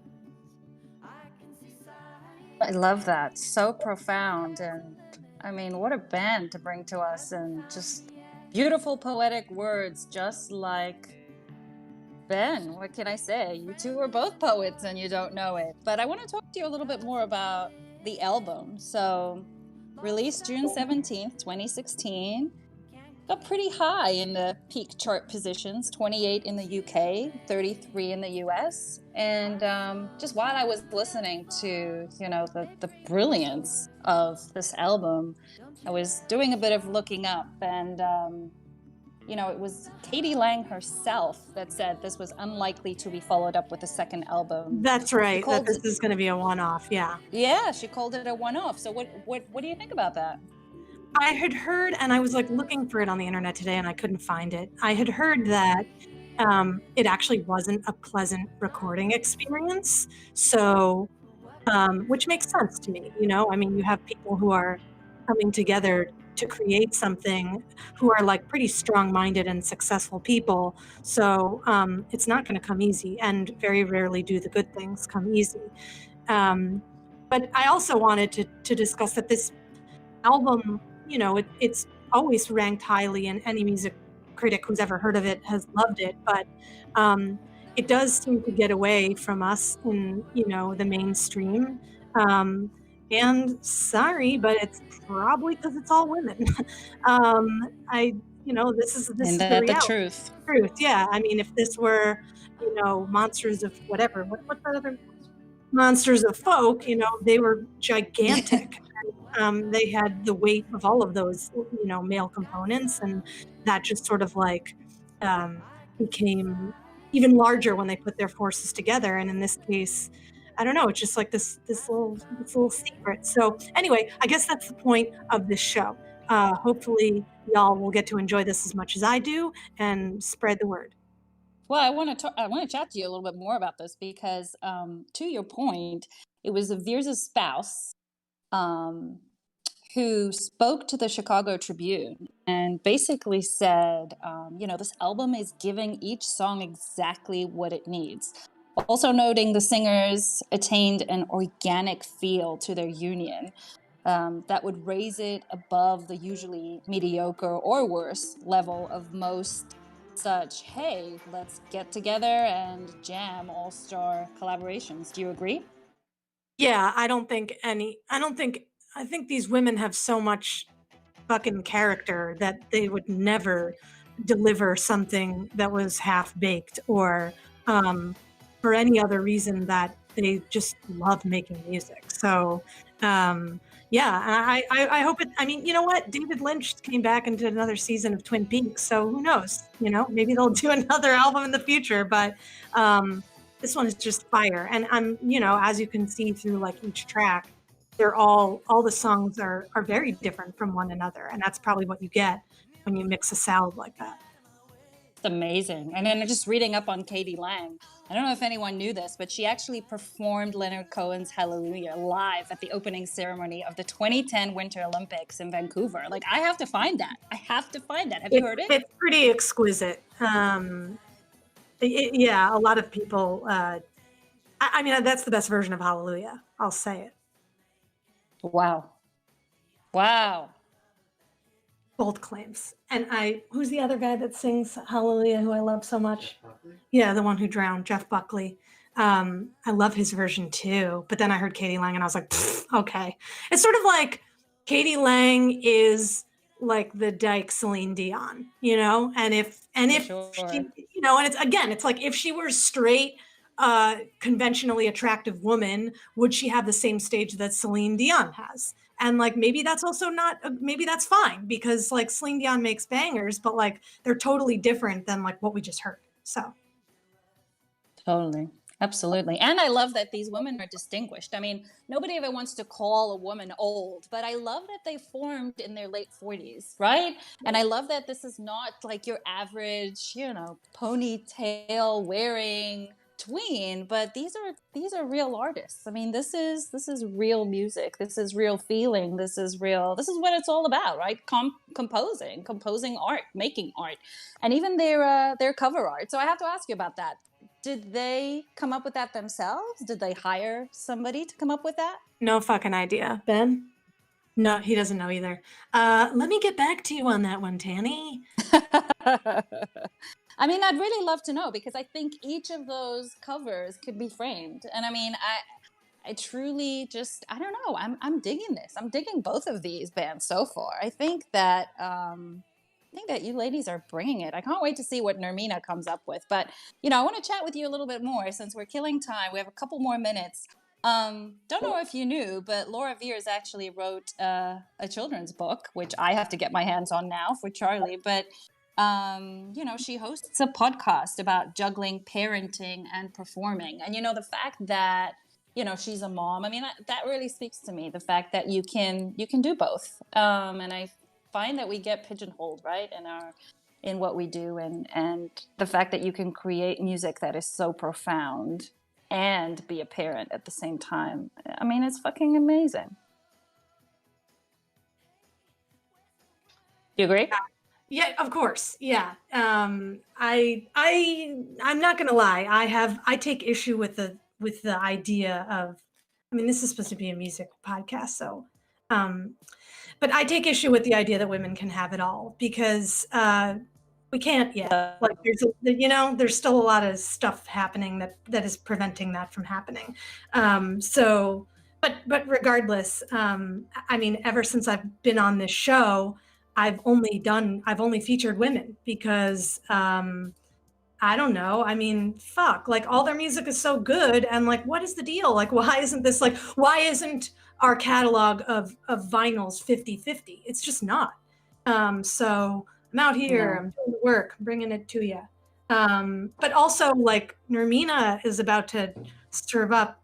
I love that. So profound. And I mean, what a band to bring to us, and just beautiful poetic words, just like Ben. What can I say? You two are both poets and you don't know it. But I want to talk to you a little bit more about the album. So, released June 17th, 2016. Got pretty high in the peak chart positions, 28 in the UK, 33 in the US. And just while I was listening to, the brilliance of this album, I was doing a bit of looking up, and it was Katie Lang herself that said this was unlikely to be followed up with a second album. That's right. That this is going to be a one-off. Yeah. Yeah, she called it a one-off. So what do you think about that? I had heard, and I was like looking for it on the internet today, and I couldn't find it. I had heard that it actually wasn't a pleasant recording experience. So, which makes sense to me. I mean, you have people who are coming together to create something who are like pretty strong-minded and successful people. So it's not going to come easy, and very rarely do the good things come easy. But I also wanted to discuss that this album, it's always ranked highly, and any music critic who's ever heard of it has loved it. But it does seem to get away from us in, the mainstream. And sorry, but it's probably because it's all women. This is the reality. The truth. Yeah. I mean, if this were, monsters of whatever, what's that other monsters of folk, they were gigantic. They had the weight of all of those, male components, and that just sort of like became, even larger when they put their forces together. And in this case, I don't know, it's just like this little secret. So anyway, I guess that's the point of this show. Hopefully y'all will get to enjoy this as much as I do and spread the word. Well, I want to chat to you a little bit more about this because, to your point, it was Veers' spouse who spoke to the Chicago Tribune and basically said, this album is giving each song exactly what it needs. Also noting the singers attained an organic feel to their union that would raise it above the usually mediocre or worse level of most such, hey, let's get together and jam all-star collaborations. Do you agree? Yeah, I think these women have so much fucking character that they would never deliver something that was half baked or for any other reason that they just love making music. So yeah, and I hope it. I mean, you know what? David Lynch came back and did another season of Twin Peaks, so who knows? Maybe they'll do another album in the future. But this one is just fire, and as you can see through like each track, they're all the songs are very different from one another, and that's probably what you get when you mix a salad like that. It's amazing. And then just reading up on Katie Lang, I don't know if anyone knew this, but she actually performed Leonard Cohen's Hallelujah live at the opening ceremony of the 2010 Winter Olympics in Vancouver. Like, I have to find that. Have you heard it? It's pretty exquisite. Yeah, a lot of people. I mean, that's the best version of Hallelujah. I'll say it. Wow. Bold claims. And who's the other guy that sings Hallelujah who I love so much? Yeah, the one who drowned, Jeff Buckley. I love his version too. But then I heard Katie Lang and I was like, okay. It's sort of like Katie Lang is like the Dyke Celine Dion, and if Sure. she, and it's like if she were straight, conventionally attractive woman, would she have the same stage that Celine Dion has? And like maybe that's also not maybe that's fine because like Celine Dion makes bangers, but like they're totally different than like what we just heard. So Totally. Absolutely. And I love that these women are distinguished. I mean, nobody ever wants to call a woman old, but I love that they formed in their late 40s, right? And I love that this is not like your average, ponytail wearing tween, but these are real artists. I mean, this is real music. This is real feeling. This is what it's all about, right? Composing art, making art, and even their cover art. So I have to ask you about that. Did they come up with that themselves? Did they hire somebody to come up with that? no fucking idea. Ben? No, he doesn't know either. Let me get back to you on that one, Tanny. I mean, I'd really love to know because I think each of those covers could be framed. And I mean, I truly just, I don't know. I'm digging this. I'm digging both of these bands so far. I think that you ladies are bringing it. I can't wait to see what Nermina comes up with. But, I want to chat with you a little bit more since we're killing time. We have a couple more minutes. Don't know if you knew, but Laura Veers actually wrote a children's book, which I have to get my hands on now for Charlie. But, she hosts a podcast about juggling parenting and performing. And, the fact that, she's a mom, I mean, that really speaks to me, the fact that you can do both. And I find that we get pigeonholed, right, in what we do, and the fact that you can create music that is so profound and be a parent at the same time. I mean, it's fucking amazing. You agree? Yeah, of course. Yeah. I'm not gonna lie. I take issue with the idea of, I mean, this is supposed to be a music podcast, so but I take issue with the idea that women can have it all because we can't yet. Like there's still a lot of stuff happening that is preventing that from happening. But regardless, I mean, ever since I've been on this show, I've only featured women because I don't know. I mean, fuck, like all their music is so good. And like, what is the deal? Like, why isn't our catalog of vinyls 50-50? It's just not. So I'm out here, I'm doing the work, I'm bringing it to you. But also, like, Nermina is about to serve up,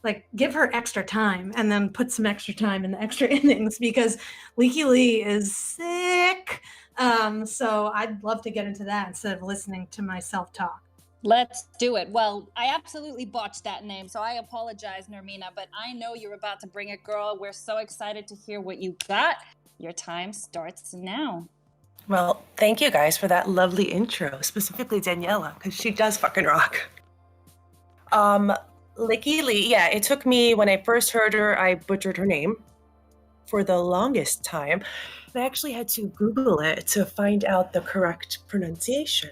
like, give her extra time and then put some extra time in the extra innings because Leaky Lee is sick. So I'd love to get into that instead of listening to myself talk. Let's do it. Well, I absolutely botched that name, so I apologize, Nermina, but I know you're about to bring it, girl. We're so excited to hear what you got. Your time starts now. Well, thank you guys for that lovely intro, specifically Daniela, because she does fucking rock. Licky Lee, yeah, it took me, when I first heard her, I butchered her name for the longest time. I actually had to Google it to find out the correct pronunciation.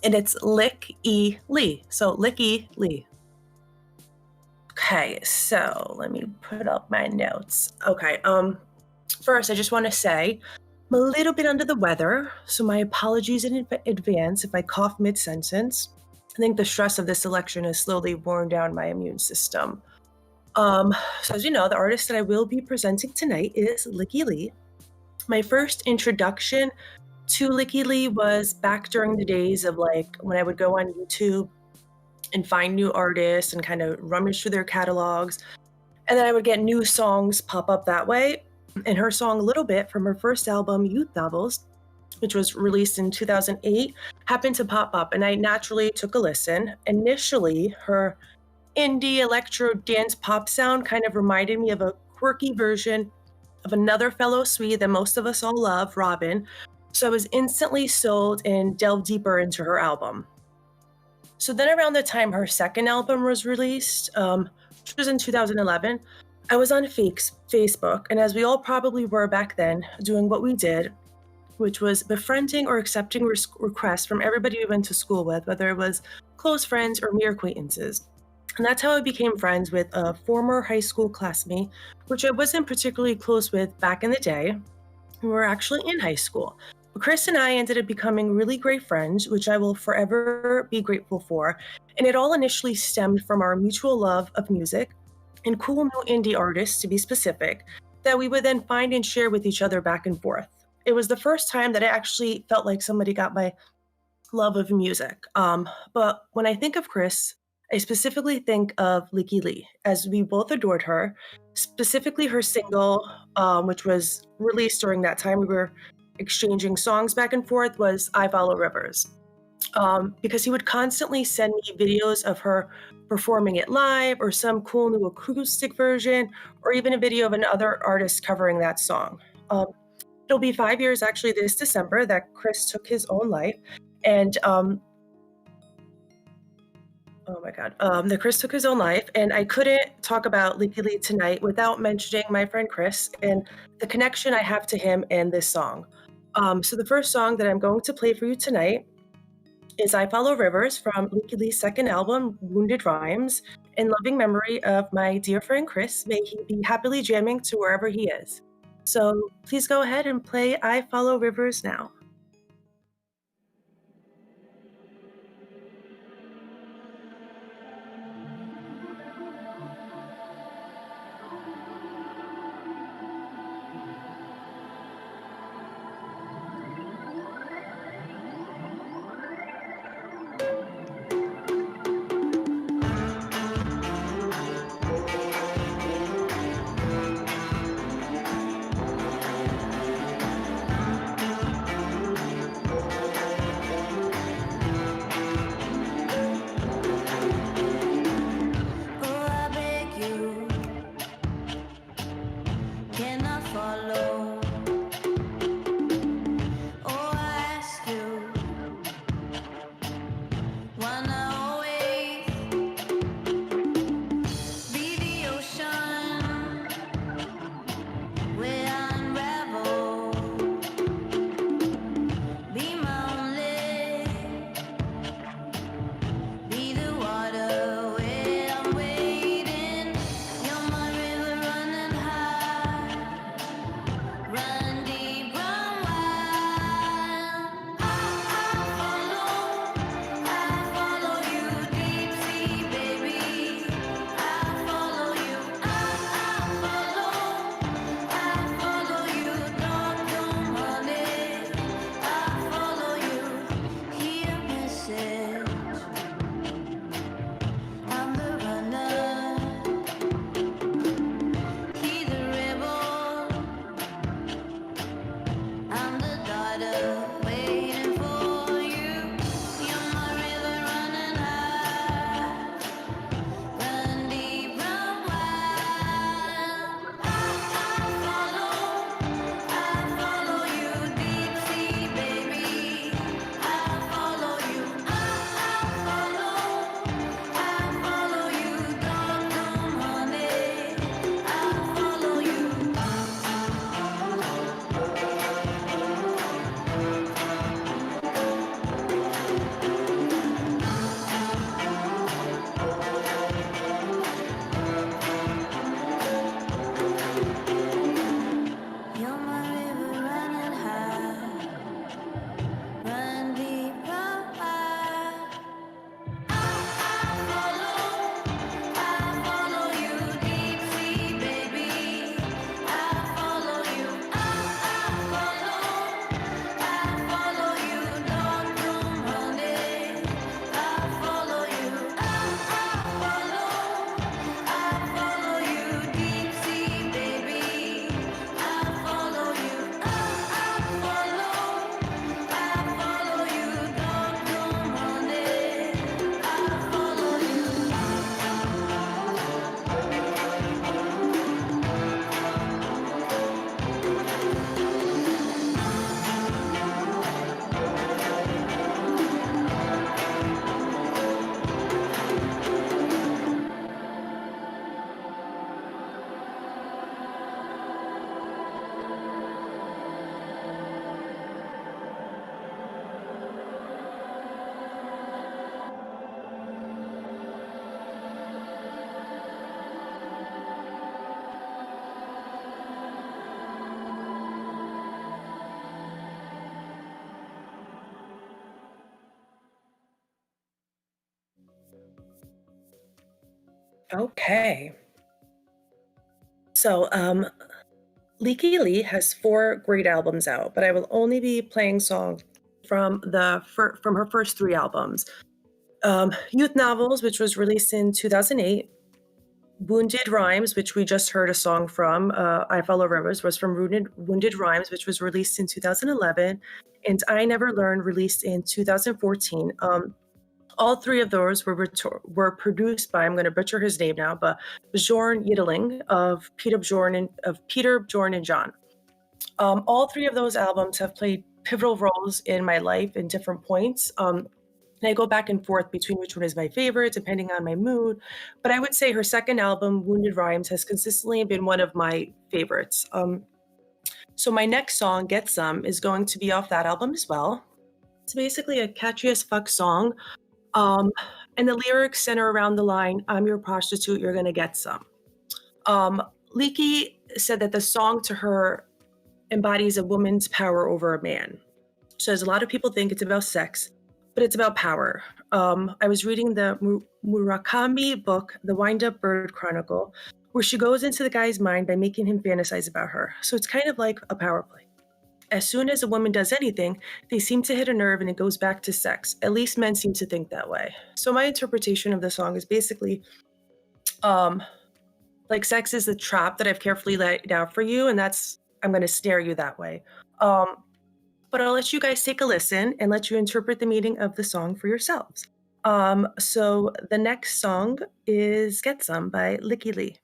And it's Lick-E Lee. So Licky Lee. Okay, so let me put up my notes. Okay, first I just want to say I'm a little bit under the weather, so my apologies in advance if I cough mid-sentence. I think the stress of this election has slowly worn down my immune system. So as you know, the artist that I will be presenting tonight is Licky Lee. My first introduction to Licky Lee was back during the days of like when I would go on YouTube and find new artists and kind of rummage through their catalogs. And then I would get new songs pop up that way. And her song A Little Bit from her first album, Youth Novels, which was released in 2008, happened to pop up. And I naturally took a listen. Initially, her indie electro dance pop sound kind of reminded me of a quirky version of another fellow Swede that most of us all love, Robin. So I was instantly sold and delved deeper into her album. So then around the time her second album was released, which was in 2011, I was on Facebook, and as we all probably were back then, doing what we did, which was befriending or accepting requests from everybody we went to school with, whether it was close friends or mere acquaintances. And that's how I became friends with a former high school classmate, which I wasn't particularly close with back in the day. We were actually in high school. But Chris and I ended up becoming really great friends, which I will forever be grateful for. And it all initially stemmed from our mutual love of music and cool new indie artists, to be specific, that we would then find and share with each other back and forth. It was the first time that I actually felt like somebody got my love of music. But when I think of Chris, I specifically think of Licky Lee, as we both adored her, specifically her single, which was released during that time we were exchanging songs back and forth, was I Follow Rivers. Because he would constantly send me videos of her performing it live or some cool new acoustic version, or even a video of another artist covering that song. It'll be 5 years actually this December that Chris took his own life. And that Chris took his own life, and I couldn't talk about Licky Lee tonight without mentioning my friend Chris and the connection I have to him and this song. So the first song that I'm going to play for you tonight is I Follow Rivers from Licky Lee's second album, Wounded Rhymes, in loving memory of my dear friend Chris. May he be happily jamming to wherever he is. So please go ahead and play I Follow Rivers now. Okay. So, Leaky Lee has 4 great albums out, but I will only be playing songs from from her first 3 albums. Youth Novels, which was released in 2008. Wounded Rhymes, which we just heard a song from, I Follow Rivers, was from Wounded Rhymes, which was released in 2011, and I Never Learned, released in 2014. All 3 of those were produced by, I'm going to butcher his name now, but Bjorn Ytterling of Peter Bjorn and John. All 3 of those albums have played pivotal roles in my life in different points. And I go back and forth between which one is my favorite, depending on my mood. But I would say her second album, Wounded Rhymes, has consistently been one of my favorites. So my next song, Get Some, is going to be off that album as well. It's basically a catchy as fuck song. And the lyrics center around the line, I'm your prostitute, you're gonna get some. Leaky said that the song to her embodies a woman's power over a man. So as a lot of people think it's about sex, but it's about power. I was reading the Murakami book, The Wind-Up Bird Chronicle, where she goes into the guy's mind by making him fantasize about her. So it's kind of like a power play. As soon as a woman does anything, they seem to hit a nerve and it goes back to sex. At least men seem to think that way. So my interpretation of the song is basically, like sex is the trap that I've carefully laid out for you, and I'm going to snare you that way. But I'll let you guys take a listen and let you interpret the meaning of the song for yourselves. So the next song is Get Some by Leaky Lee.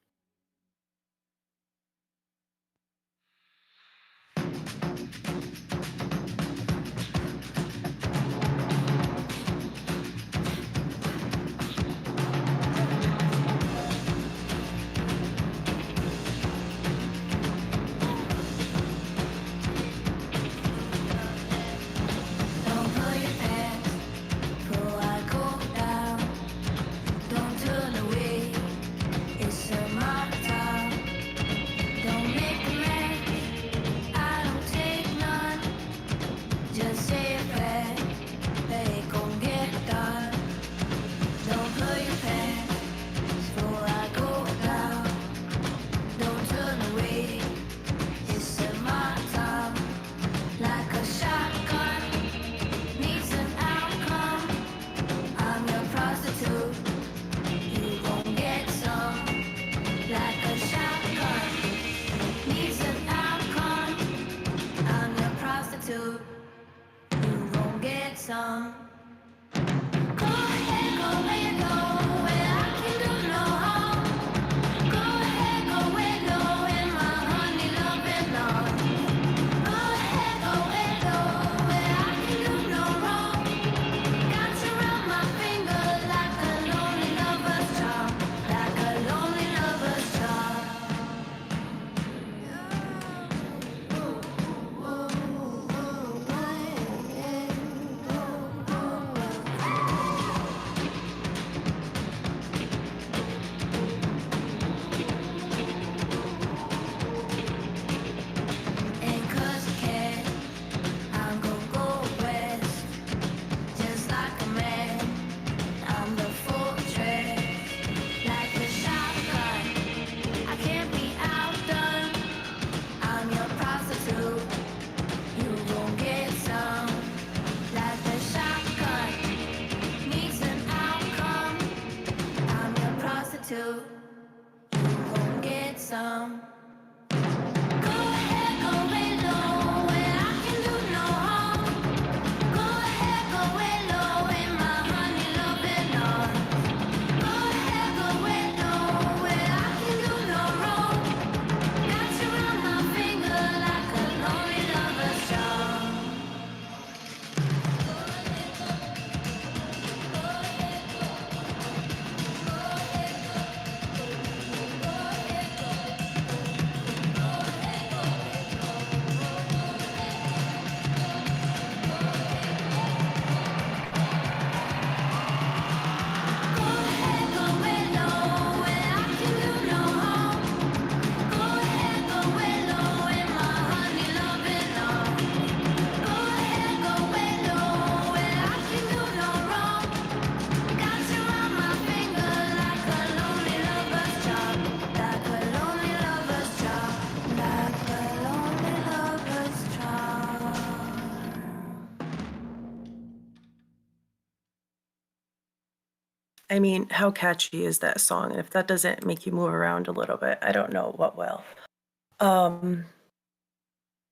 I mean, how catchy is that song? And if that doesn't make you move around a little bit, I don't know what will.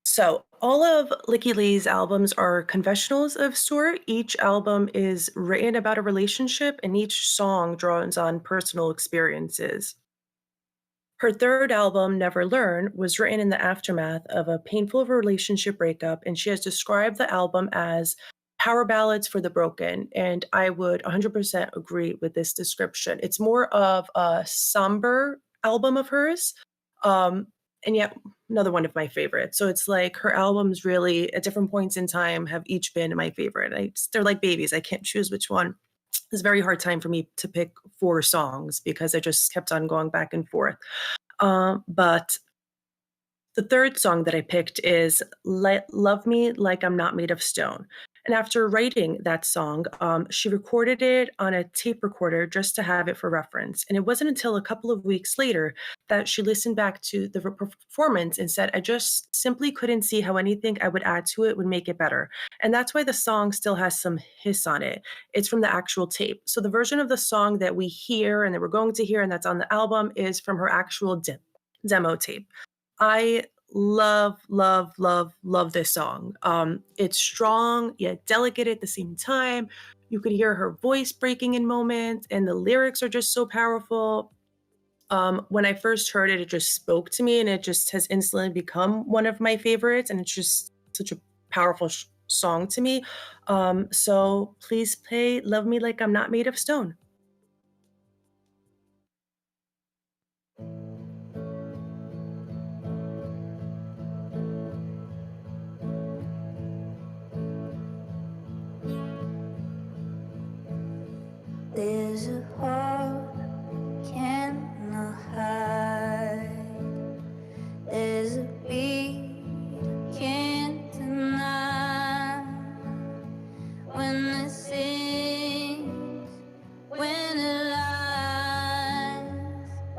So all of Licky Lee's albums are confessionals of sort. Each album is written about a relationship, and each song draws on personal experiences. Her third album, Never Learn, was written in the aftermath of a painful relationship breakup, and she has described the album as power ballads for the broken. And I would 100% agree with this description. It's more of a somber album of hers, and yet another one of my favorites. So it's like her albums really, at different points in time, have each been my favorite. They're like babies. I can't choose which one. It's a very hard time for me to pick 4 songs because I just kept on going back and forth. But the third song that I picked is Love Me Like I'm Not Made of Stone. And after writing that song, she recorded it on a tape recorder just to have it for reference. And it wasn't until a couple of weeks later that she listened back to the performance and said, I just simply couldn't see how anything I would add to it would make it better. And that's why the song still has some hiss on it. It's from the actual tape. So the version of the song that we hear and that we're going to hear and that's on the album is from her actual demo tape. I love this song. It's strong yet delicate at the same time. You could hear her voice breaking in moments, and the lyrics are just so powerful. When I first heard it, it just spoke to me, and it just has instantly become one of my favorites, and it's just such a powerful song to me. So please play Love Me Like I'm Not Made of Stone. There's a heart cannot hide. There's a beat can't deny. When it sings, when it lies,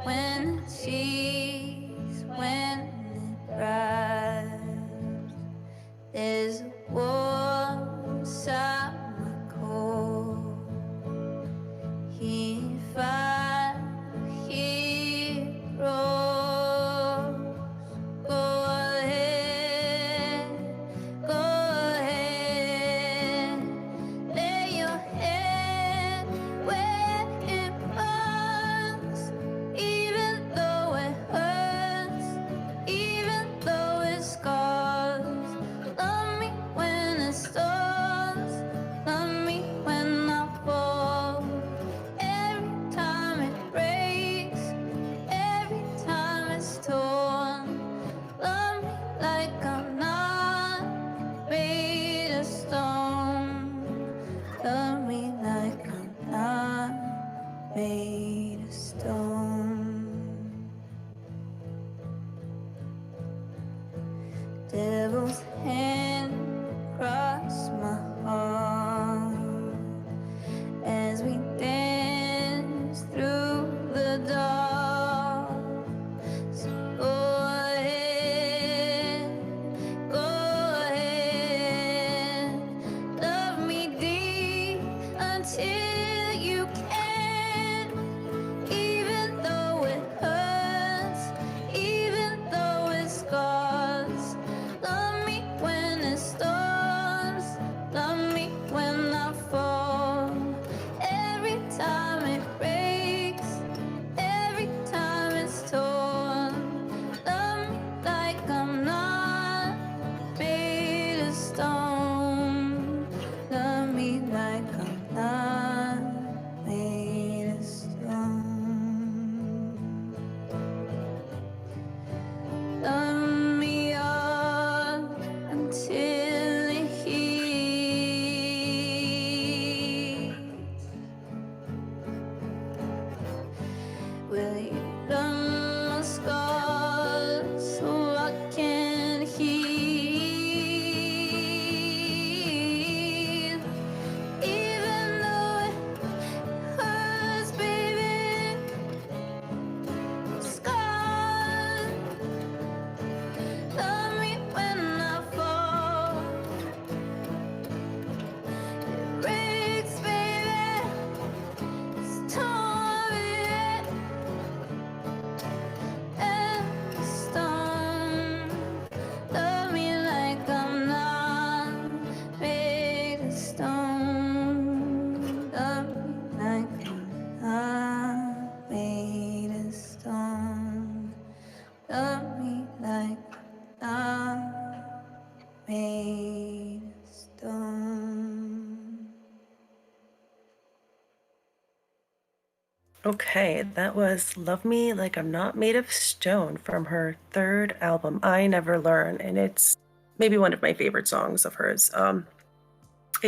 when it cheats, when it cries. There's a war inside my core. He Okay, that was Love Me Like I'm Not Made of Stone from her third album, I Never Learn, and it's maybe one of my favorite songs of hers. I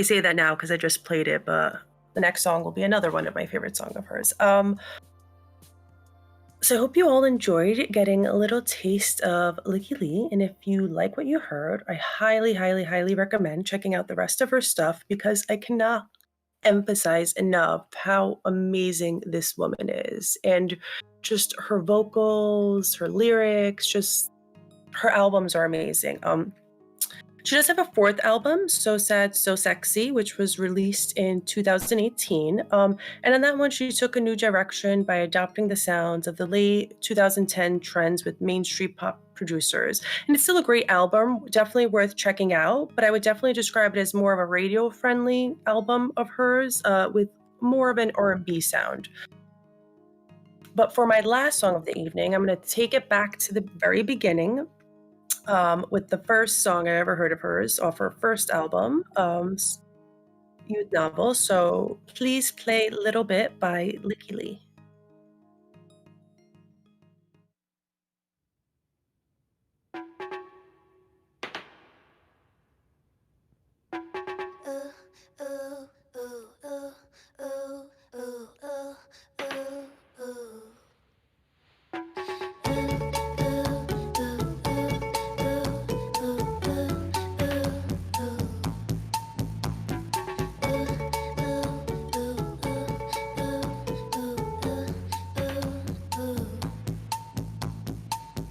say that now because I just played it, but the next song will be another one of my favorite songs of hers. So I hope you all enjoyed getting a little taste of Licky Lee, and if you like what you heard, I highly, highly, highly recommend checking out the rest of her stuff because I cannot emphasize enough how amazing this woman is, and just her vocals, her lyrics, just her albums are amazing. She does have a fourth album, So Sad, So Sexy, which was released in 2018. And on that one, she took a new direction by adopting the sounds of the late 2010 trends with mainstream pop producers. And it's still a great album, definitely worth checking out, but I would definitely describe it as more of a radio-friendly album of hers with more of an R&B sound. But for my last song of the evening, I'm going to take it back to the very beginning with the first song I ever heard of hers off her first album, Youth Novel. So please play Little Bit by Licky Lee.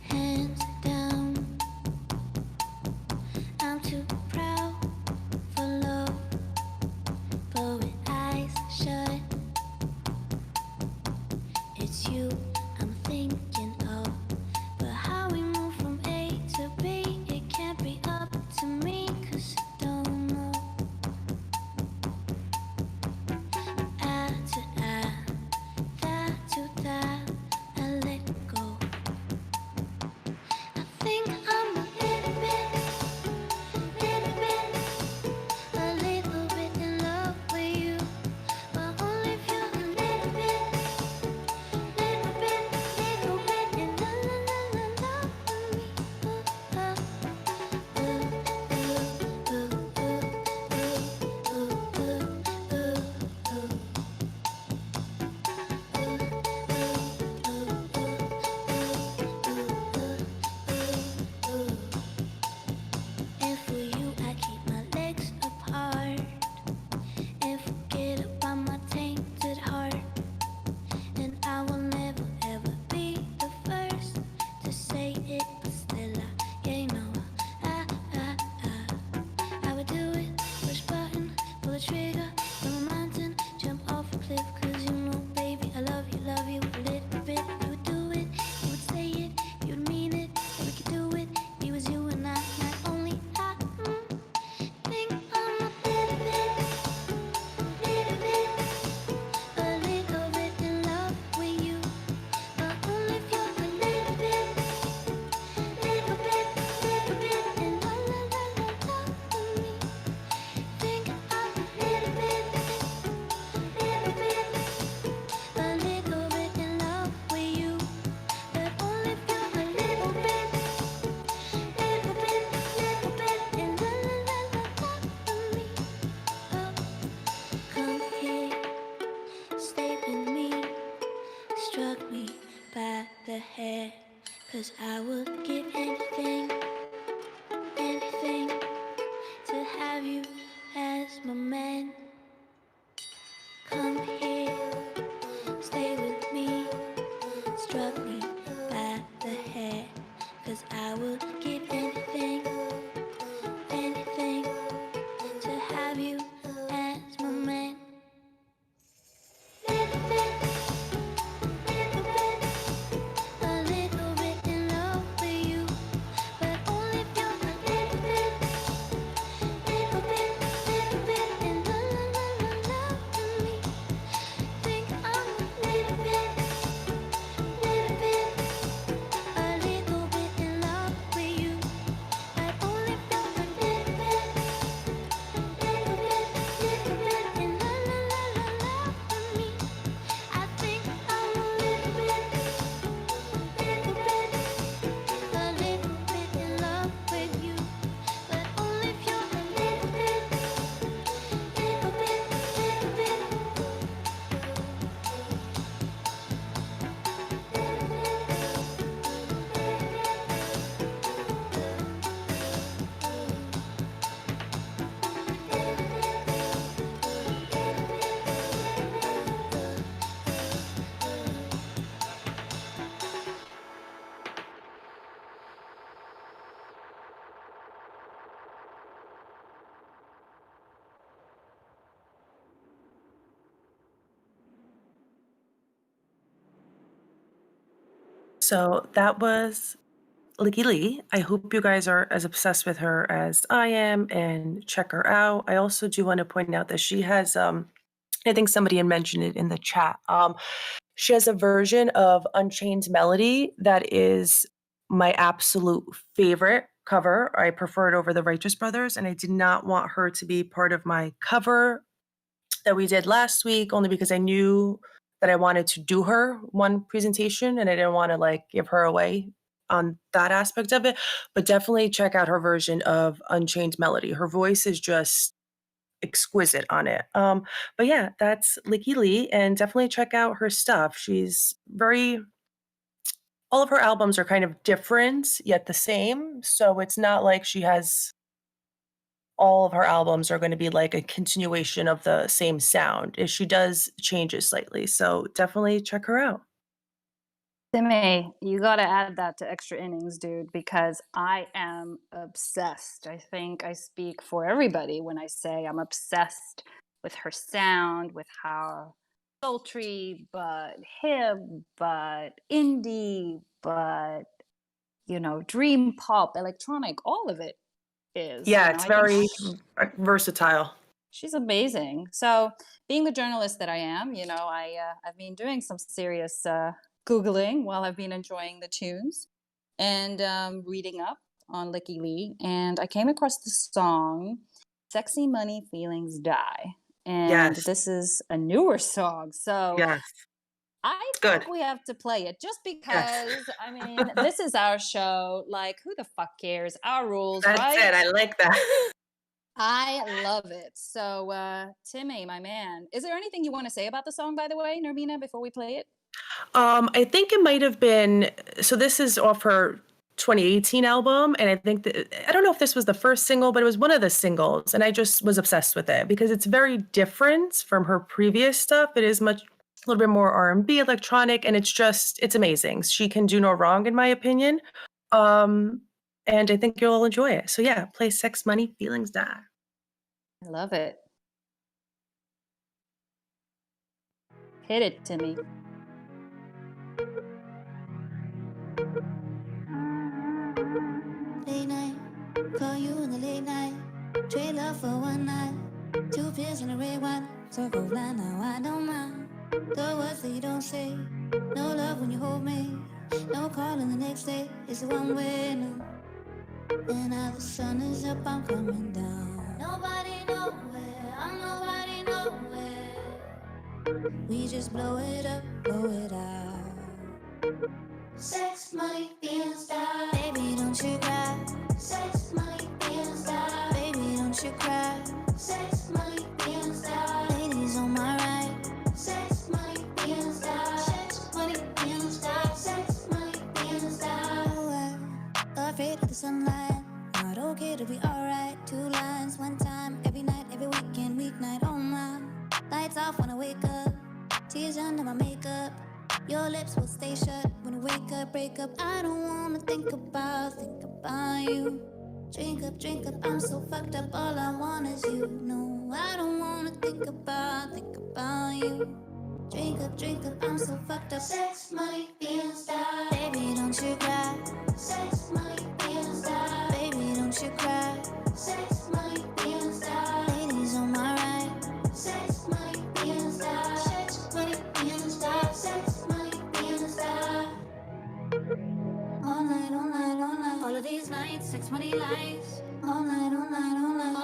Hands down, I'm too proud for love, but with eyes shut, it's you I'm thinking of. But how we move from A to B, it can't be up to me, 'cause I don't know. Eye to eye, thigh to thigh, I let go. I think I'm a little bit in love with you, but only if you're a little bit in love with me. And for you, I keep my legs apart and forget about my tainted heart. And I will never ever be the first to say it, but still you know, I would do it, push button, pull the trigger, from a mountain, jump off a cliff, 'cause you know, baby, I love you a little bit. You would do it, you would say it, you would mean it, that we could do it, it was you and I, not only I. Think I'm a little bit in love with you, but only if you're a little bit in love with me. Think I'm a little bit in love with you, but only if you're a little bit in love with me. Come here, stay with me, struck me by the hair, 'cause I would give anything to have you as my man. Come here, stay with me, struck me by the hair, 'cause I would give anything to have you as my man. A little bit in love with you, but only if you're a little bit in love. So that was Licky Lee. I hope you guys are as obsessed with her as I am and check her out. I also do want to point out that she has, I think somebody had mentioned it in the chat. She has a version of Unchained Melody that is my absolute favorite cover. I prefer it over the Righteous Brothers, and I did not want her to be part of my cover that we did last week, only because I knew that I wanted to do her one presentation and I didn't want to like give her away on that aspect of it. But definitely check out her version of Unchained Melody. Her voice is just exquisite on it. But yeah, that's Licky Lee, and definitely check out her stuff. She's very, all of her albums are kind of different yet the same. So it's not like she has all of her albums are going to be like a continuation of the same sound. She does changes slightly. So definitely check her out. Timmy, you got to add that to extra innings, dude, because I am obsessed. I think I speak for everybody when I say I'm obsessed with her sound, with how sultry, but hip, but indie, but, you know, dream pop, electronic, all of it is. Yeah, You know, it's I think very versatile. she's amazing. So, being the journalist that I am, you know, I've been doing some serious Googling while I've been enjoying the tunes and reading up on Licky Lee. And I came across the song Sexy Money Feelings Die. And Yes. this is a newer song. So Yes. I Good. think we have to play it just Yes. because, I mean, this is our show. Like, who the fuck cares? Our rules, That's right? it. I like that. I love it. So, Timmy, my man, is there anything you want to say about the song, by the way, Nermina, before we play it? I think it might have been, so this is off her 2018 album, and I think that, I don't know if this was the first single, but it was one of the singles, and I just was obsessed with it because it's very different from her previous stuff. It is a little bit more R&B, electronic, and it's amazing. She can do no wrong, in my opinion. And I think you'll enjoy it. So yeah, play Sex, Money, Feelings Die. I love it. Hit it, Timmy. Late night, call you in the late night. Trade love for one night. 2 pills and a red wine. Circle line, now I don't mind. The words that you don't say. No love when you hold me. No calling the next day. It's a one way no. And now the sun is up, I'm coming down. Nobody nowhere, I'm nobody nowhere. We just blow it up, blow it out. Sex, money, feelings die. Baby, don't you cry. Sex, money, feelings die. Baby, don't you cry. Sex, money, feelings die. Ladies on my right. Sex, money, feelings die. Sex, money, feelings die. Sex, money, feelings die. Oh, I'm afraid of the sunlight. Not okay to be alright. 2 lines, 1 time, every night, every weekend, weeknight. Oh my, lights off when I wake up. Tears under my makeup. Your lips will stay shut when I wake up, break up. I don't wanna think about you. Drink up, I'm so fucked up. All I want is you. No, I don't wanna think about you. Drink up, I'm so fucked up. Sex, money, feelings die. Baby, don't you cry. Sex, money, feelings die. Baby, don't you cry. Sex, money, feelings die. Ladies on my right. Sex, money, feelings die. Sex, money, feelings die. Sex, money, feelings die. All night, all night, all night. All of these nights, sex, money, lies. All night, all night, all night.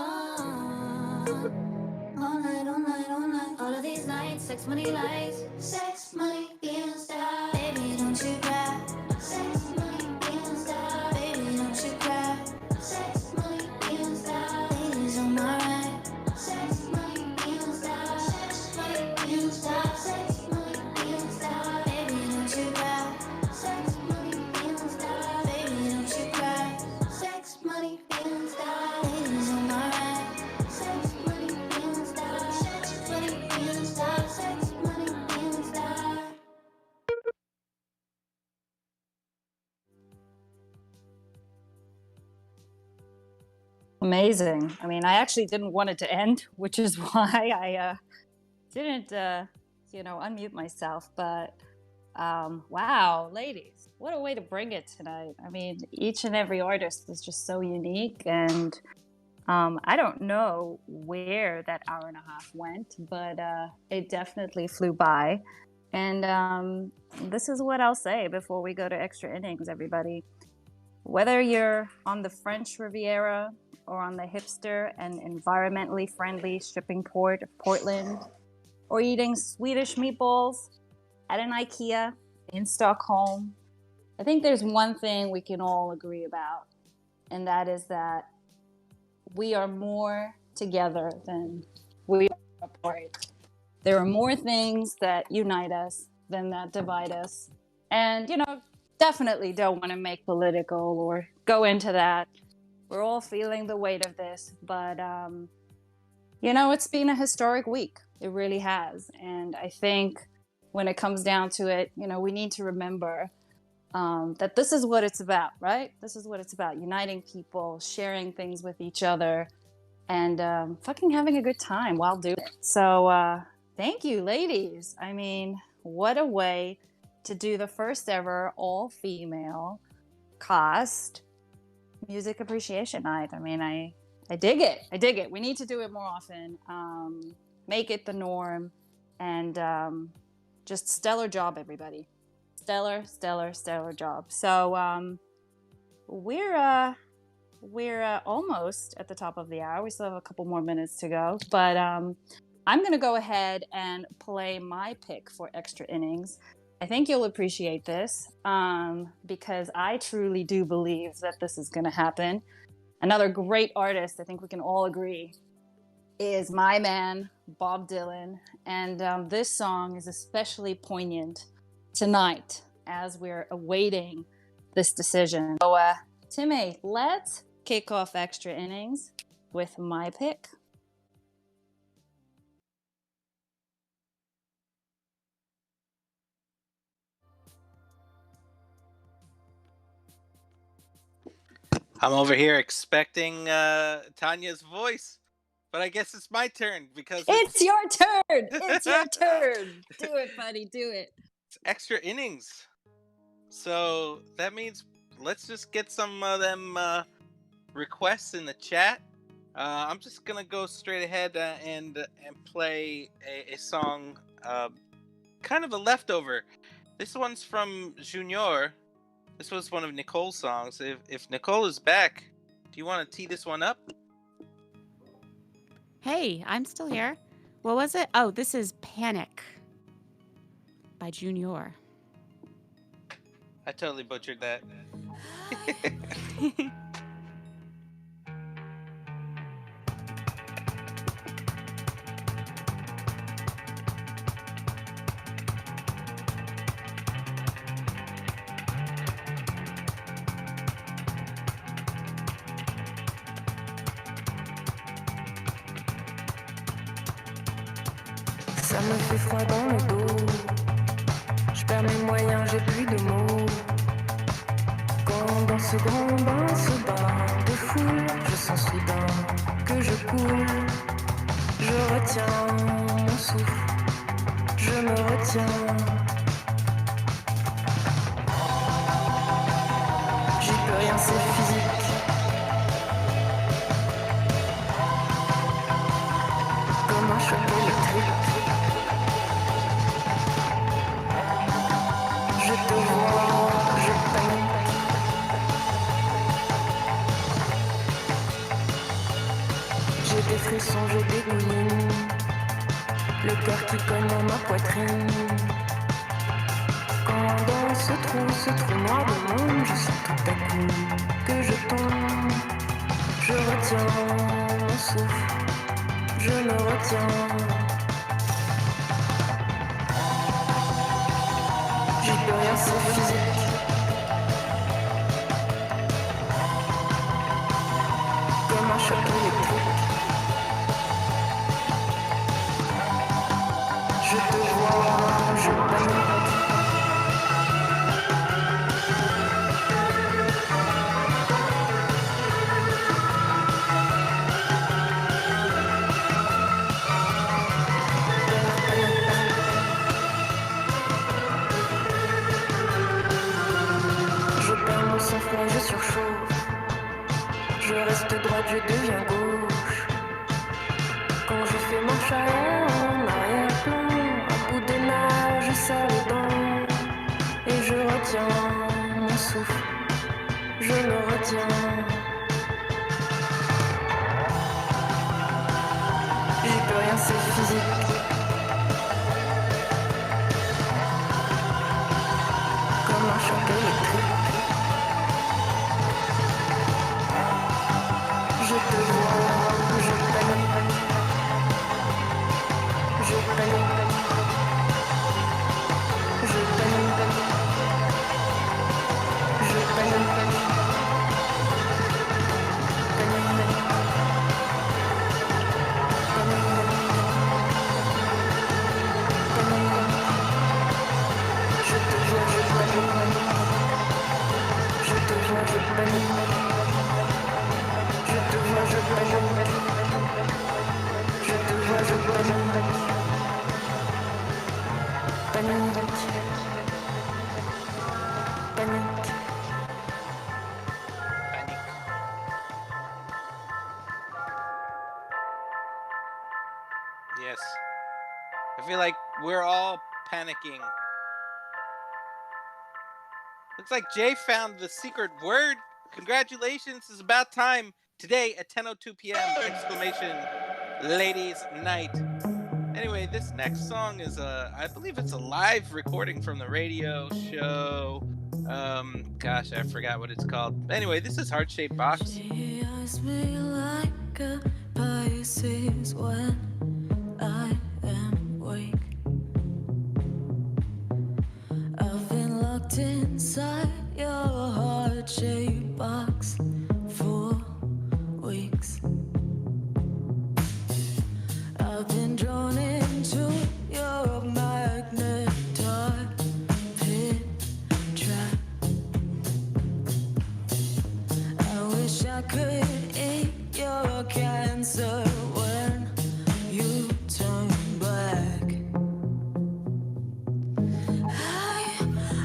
All night, all night, all night. All of these nights, sex, money, lies. Sex, money, feelings die. Baby, don't you cry. Sex, money, feelings die. Baby, don't you cry. Sex, money, feelings die. Ladies on my right. Sex, money, feelings die. Sex, money, feelings die. Sex, money, feelings die. Baby, don't you cry. Sex, money, feelings die. Baby, don't you cry. Sex, money, feelings die. Ladies on my right. Sex, money, feelings die. Sex, money, feelings die. Sex, money, feelings die. Amazing. I mean, I actually didn't want it to end, which is why I didn't, unmute myself. But Wow, ladies, what a way to bring it tonight. I mean, each and every artist was just so unique, and I don't know where that hour and a half went, but it definitely flew by. And this is what I'll say before we go to extra innings, everybody. Whether you're on the French Riviera or on the hipster and environmentally friendly shipping port of Portland, or eating Swedish meatballs at an IKEA in Stockholm, I think there's one thing we can all agree about, and that is that we are more together than we are apart. There are more things that unite us than that divide us. And, definitely don't want to make political or go into that. We're all feeling the weight of this, but, it's been a historic week. It really has. And I think when it comes down to it, we need to remember that this is what it's about, right? This is what it's about, uniting people, sharing things with each other, and fucking having a good time while doing it. So thank you, ladies. I mean, what a way to do the first ever all-female cast music appreciation night. I mean, I dig it. I dig it. We need to do it more often. Make it the norm. And just stellar job, everybody. Stellar job. So we're almost at the top of the hour. We still have a couple more minutes to go. But I'm going to go ahead and play my pick for extra innings. I think you'll appreciate this because I truly do believe that this is going to happen. Another great artist, I think we can all agree, is my man, Bob Dylan. And this song is especially poignant tonight as we're awaiting this decision. So, Timmy, let's kick off extra innings with my pick. I'm over here expecting Tanya's voice, but I guess it's my turn because it's your turn. It's your turn. Do it, buddy. Do it. It's extra innings. So that means let's just get some of them requests in the chat. I'm just gonna go straight ahead and play a song, kind of a leftover. This one's from Junior. This was one of Nicole's songs. If Nicole is back, do you want to tee this one up? Hey, I'm still here. What was it? Oh, this is Panic by Junior. I totally butchered that. Ça me fait froid dans le dos. Je perds mes moyens, j'ai plus de mots. Quand dans ce grand bain, ce bain de foule, je sens soudain que je coule. Je retiens mon souffle, je me retiens. J'y peux rien, c'est physique. Comme un choc électrique. Je te vois, je panique. J'ai des frissons, j'ai des goulines. Le cœur qui cogne dans ma poitrine. Quand dans ce trou noir de monde, je sens tout à coup que je tombe. Je retiens mon souffle, je me retiens. J'y peux rien, c'est physique. Comme un choc électrique. Je te vois, je panique. Parfois je surchauffe, je reste droite, je deviens gauche. Quand je fais marche arrière en arrière-plan, à bout de nage, je serre les dents. Et je retiens mon souffle, je me retiens. J'y peux rien, c'est physique. Comme un choc électrique. Je te vois, je panique. Je panique. Je panique. Je panique. Yes. I feel like we're all panicking. Looks like Jay found the secret word. Congratulations, it's about time. Today at 10:02 p.m. exclamation ladies night. Anyway, this next song is I believe it's a live recording from the radio show. Gosh, I forgot what it's called. Anyway, this is Heart Shaped Box. She eyes me like a Pisces when I am weak. I've been locked inside your heart-shaped box for weeks. I've been drawn into your magnetar pit trap. I wish I could eat your cancer when you turn black.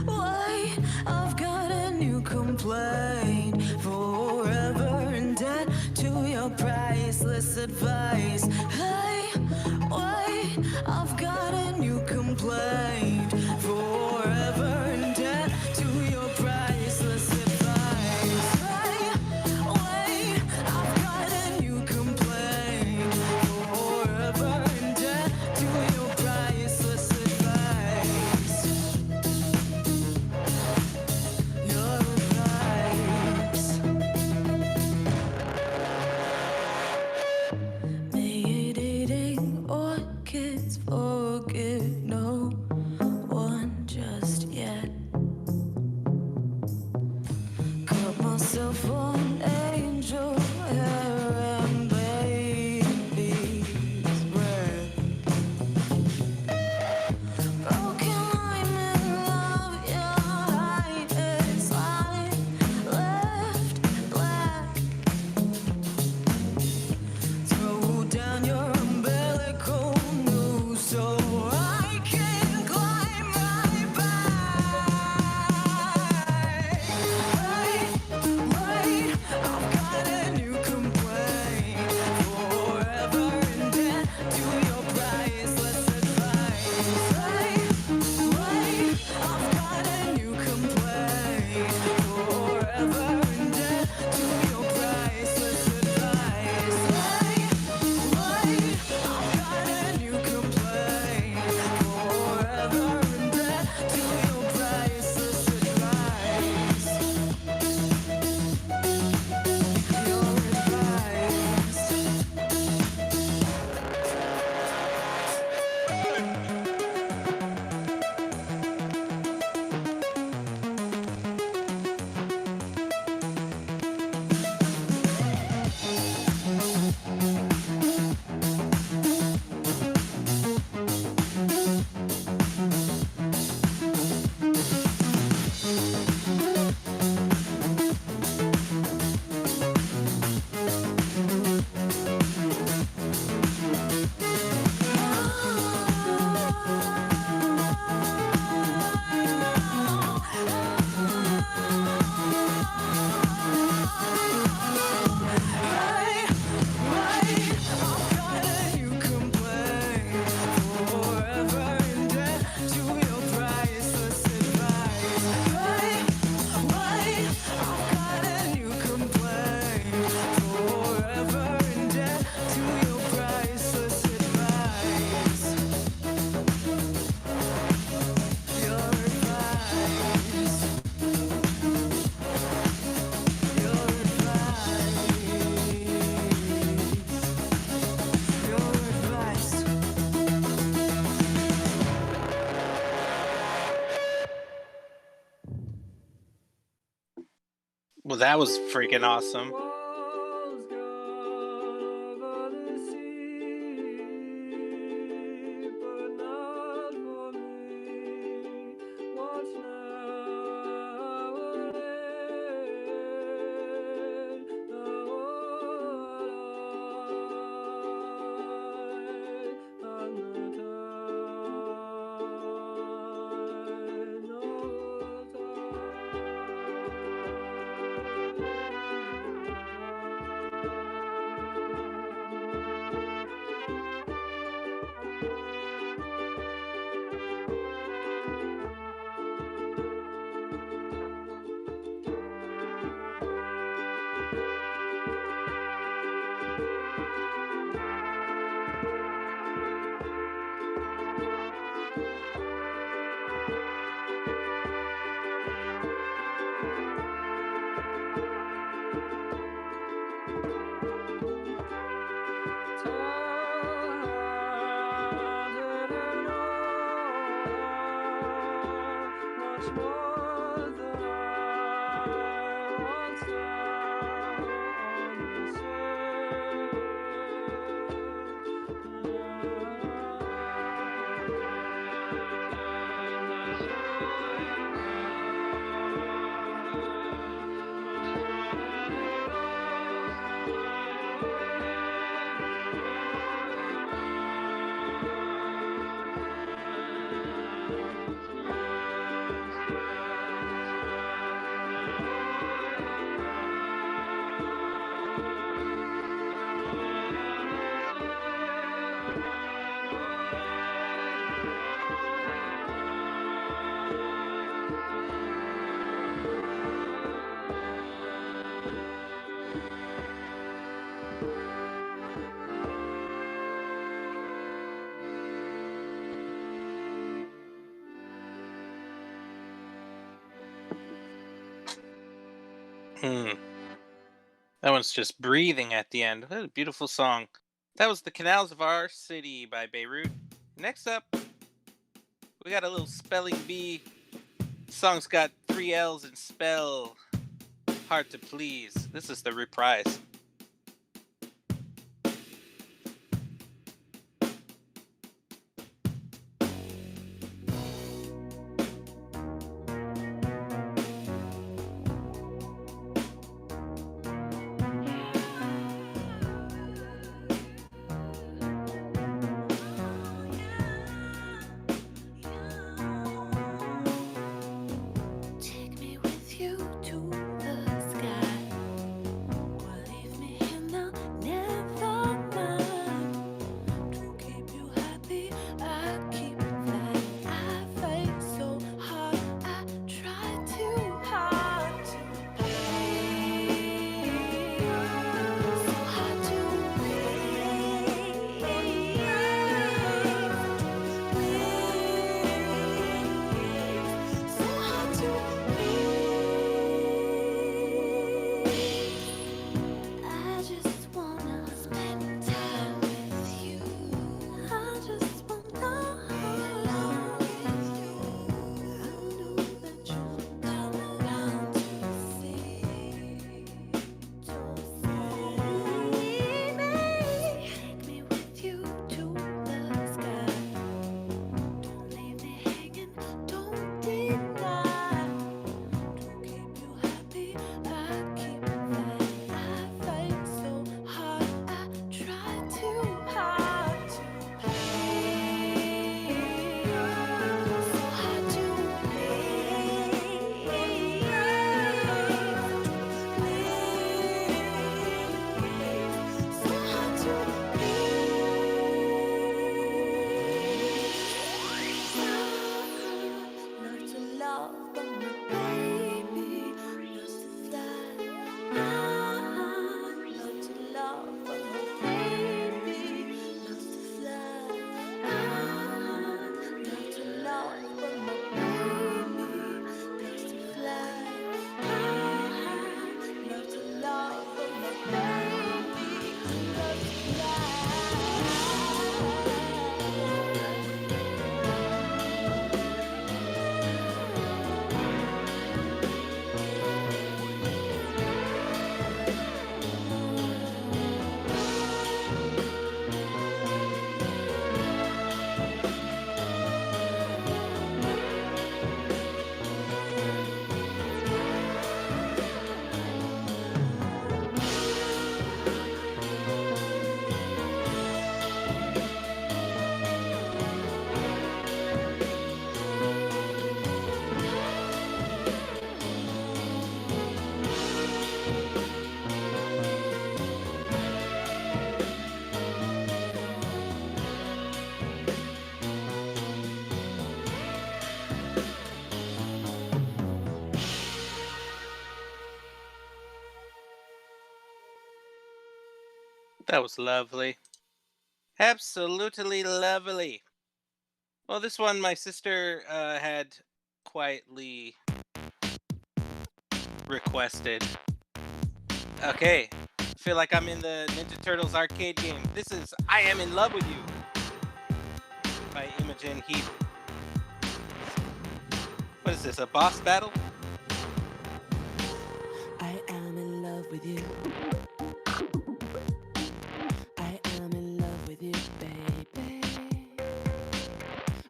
Wait, I've got a new complaint. Forever in debt to your priceless advice. Hey, wait, I've got a new complaint. Forever in debt to your priceless advice. Hey, wait, I've got a new complaint. Forever in debt to your priceless advice. Your advice. Meditating orchids forget no one just yet. Cut myself on angel hair and baby's breath. Broken I'm in love, your height is like left black. Throw down your umbilical noose so I can climb right back. Right, Well, that was freaking awesome. That one's just breathing at the end. What a beautiful song. That was The Canals of Our City by Beirut. Next up, we got a little spelling bee. The song's got 3 L's in spell. Hard to please. This is the reprise. Take me with you to the sky. What if That was lovely. Absolutely lovely. Well, this one my sister had quietly requested. Okay, feel like I'm in the Ninja Turtles arcade game. This is I Am in Love with You by Imogen Heap. What is this, a boss battle? I am in love with you. I am in love with you, baby.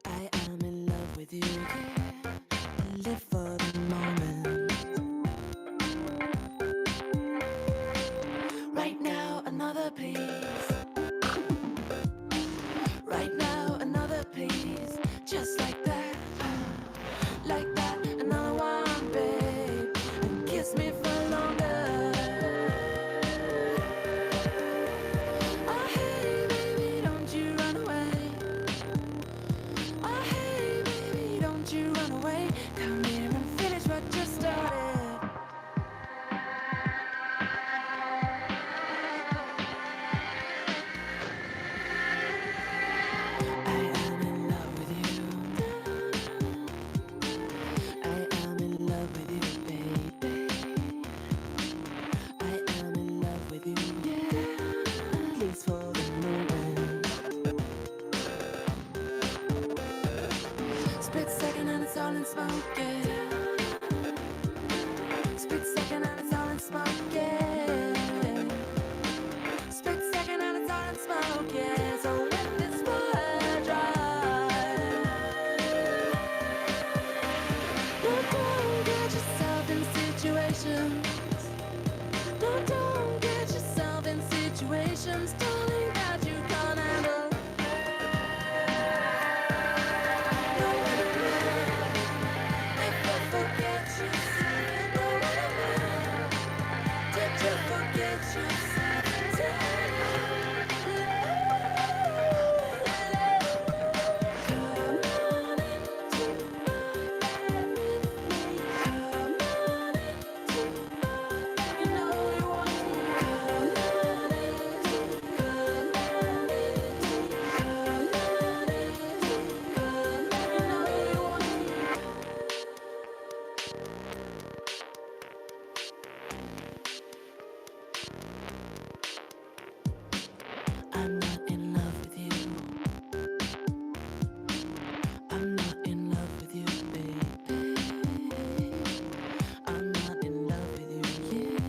I am in love with you, yeah. Live for the moment. Right now, another piece. Right now, another piece. Just like that. Like that, another one, babe. And kiss me for longer. Oh, hey, baby, don't you run away. Oh, hey, baby, don't you run away. Come here and finish what you started. I am in love with you. I am in love with you, baby. I am in love with you, yeah. At least for the moment. Split second and it's all in smoke, yeah. Split second and it's all in smoke, yeah. Split second and it's all in smoke, yeah. So let this fire dry. Don't get yourself in situations. Don't get yourself in situations, darling, that you can't handle. No, if you forget yourself, no, did you forget yourself? I'm not in love with you. I'm not in love with you, baby. I'm not in love with you, yeah.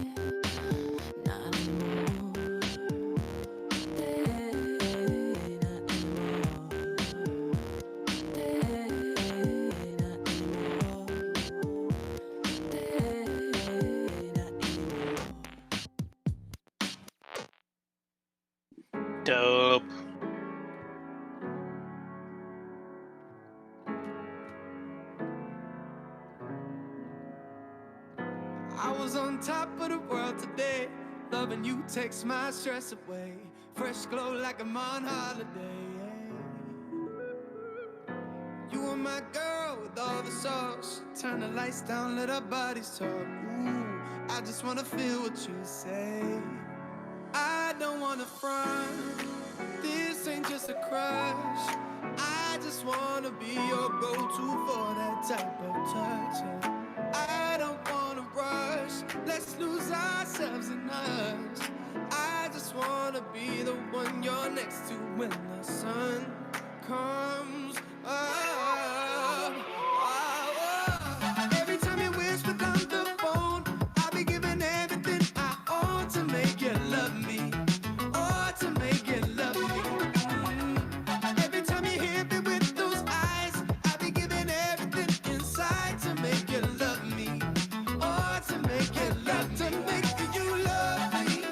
Not anymore. Yeah, not anymore. Yeah, not anymore. Yeah, not anymore. Dope. I was on top of the world today. Loving you takes my stress away. Fresh glow like I'm on holiday. You are my girl with all the sauce. Turn the lights down, let our bodies talk. Ooh, I just wanna feel what you say. I don't wanna front. This ain't just a crush. I just wanna be your go-to for that type of touch. I don't wanna rush. Let's lose ourselves in us. I just wanna be the one you're next to when the sun comes up. Every time you whisper down the phone, I'll be giving everything I own to make you love me. Oh, to make you love me. Every time you hit me with those eyes, I'll be giving everything inside to make you love me. Oh, to make you love me. To make you love me.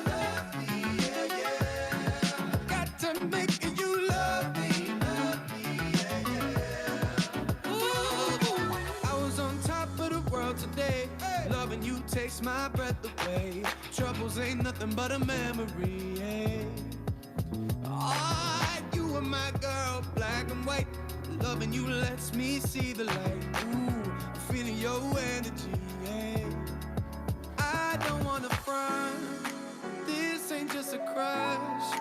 Yeah, yeah. Got to make you love me. Yeah, yeah. Ooh, I was on top of the world today. Loving you takes my breath away. Troubles ain't nothing but a memory. Oh, you are my girl, black and white. Loving you lets me see the light. Ooh, I'm feeling your energy. I don't wanna front. This ain't just a crush.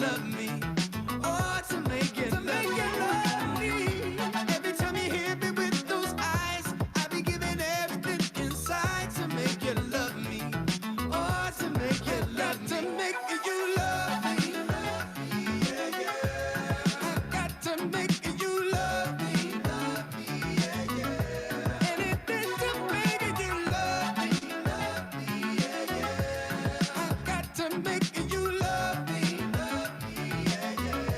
love me. Oh, to make you love me. Every time you hit me with those eyes, I be giving everything inside to make you love me. Oh, to make you love me. To make you love me. Yeah, yeah. I got to make you love me. Yeah, yeah. Anything to make you love me. Yeah, yeah. I got to make you love me. Yeah, yeah.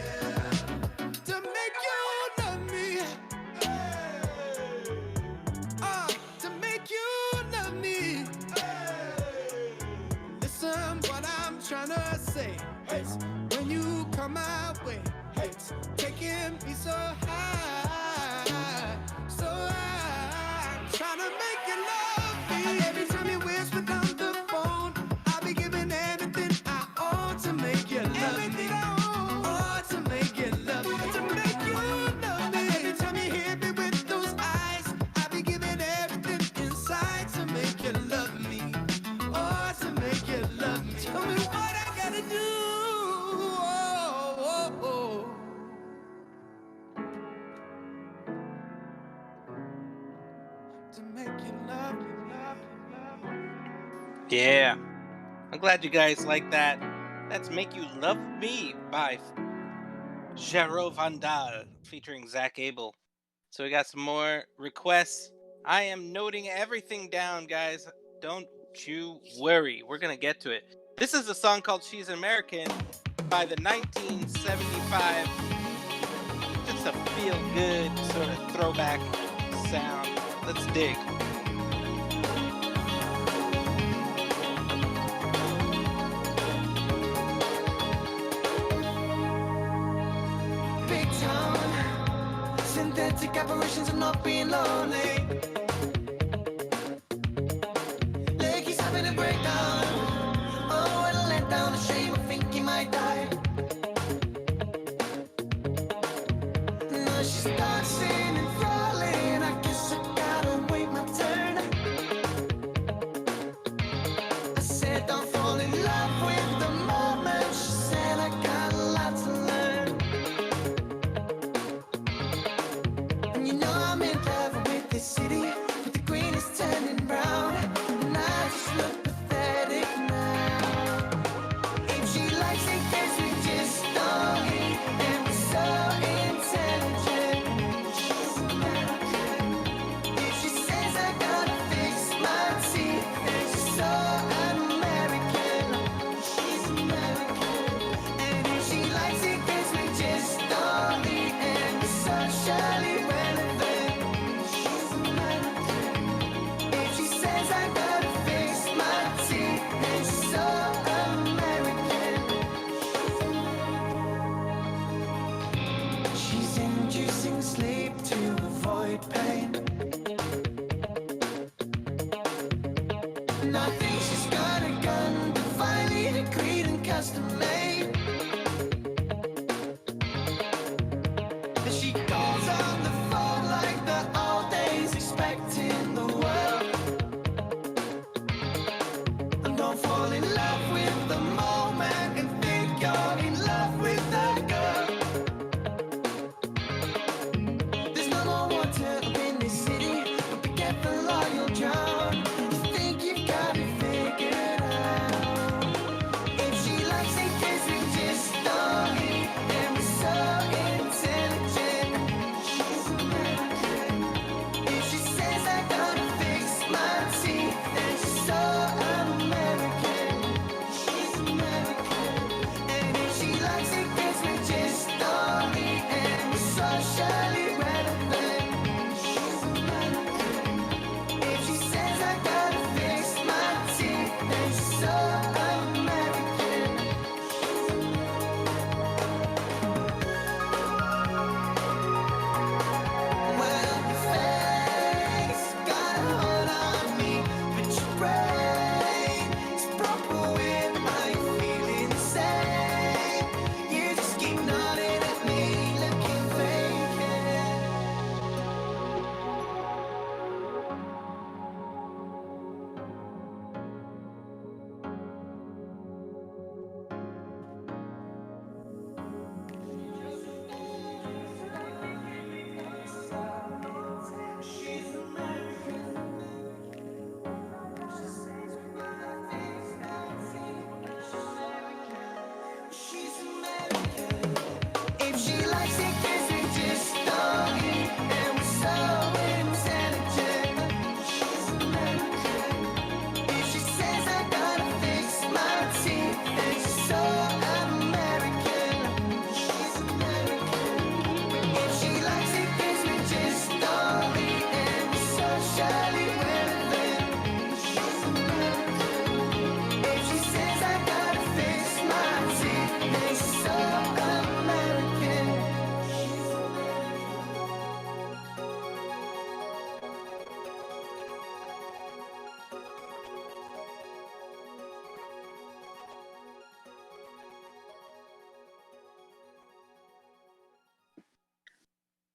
To make you love me. To make you love me. Listen what I'm trying to say. It's when you come my way, it's taking me so high, so high. I'm trying to make you love me. Every time you whisper down the phone, I'll be giving everything I own to make you love me. Everything I own, oh, to make you love me. To make you love me. Every time you hit me with those eyes, I'll be giving everything inside to make you love me. Oh, to make you love me. Tell me what I gotta do. Oh, oh, oh. To make you love me, love me, love me. Yeah. I'm glad you guys like that. That's Make You Love Me by Jero Vandal featuring Zach Abel. So we got some more requests. I am noting everything down, guys. Don't you worry. We're going to get to it. This is a song called She's an American by the 1975. Just a feel-good sort of throwback sound. Let's dig. Big town, synthetic apparitions of not being lonely. Like he's having a breakdown. Oh, what a letdown, a shame, I think he might die. Now she's dancing and falling, I guess I gotta wait my turn. I said don't fall in love with the moment. She said I got a lot to learn. And you know I'm in love with this city, but the green is turning brown, and I just look pathetic now. If she likes it, guess we just don't eat, and we're so intelligent. She's American. If she says I gotta fix my teeth, then she's so un-American. She's American. And if she likes it, guess we just don't eat, and we're socially relevant. She's American. If she says I gotta fix my teeth, then she's so American. She's inducing sleep to avoid pain. And I think she's got a gun, divinely decreed and custom made. And she calls on the phone like the old days, expecting the world. And don't fall in love with the moment and think you're in love with the girl. There's no more water up in this city, but be careful or you'll drown. You think you've got it figured out. If she likes it, guess we just don't eat, and we're so intelligent.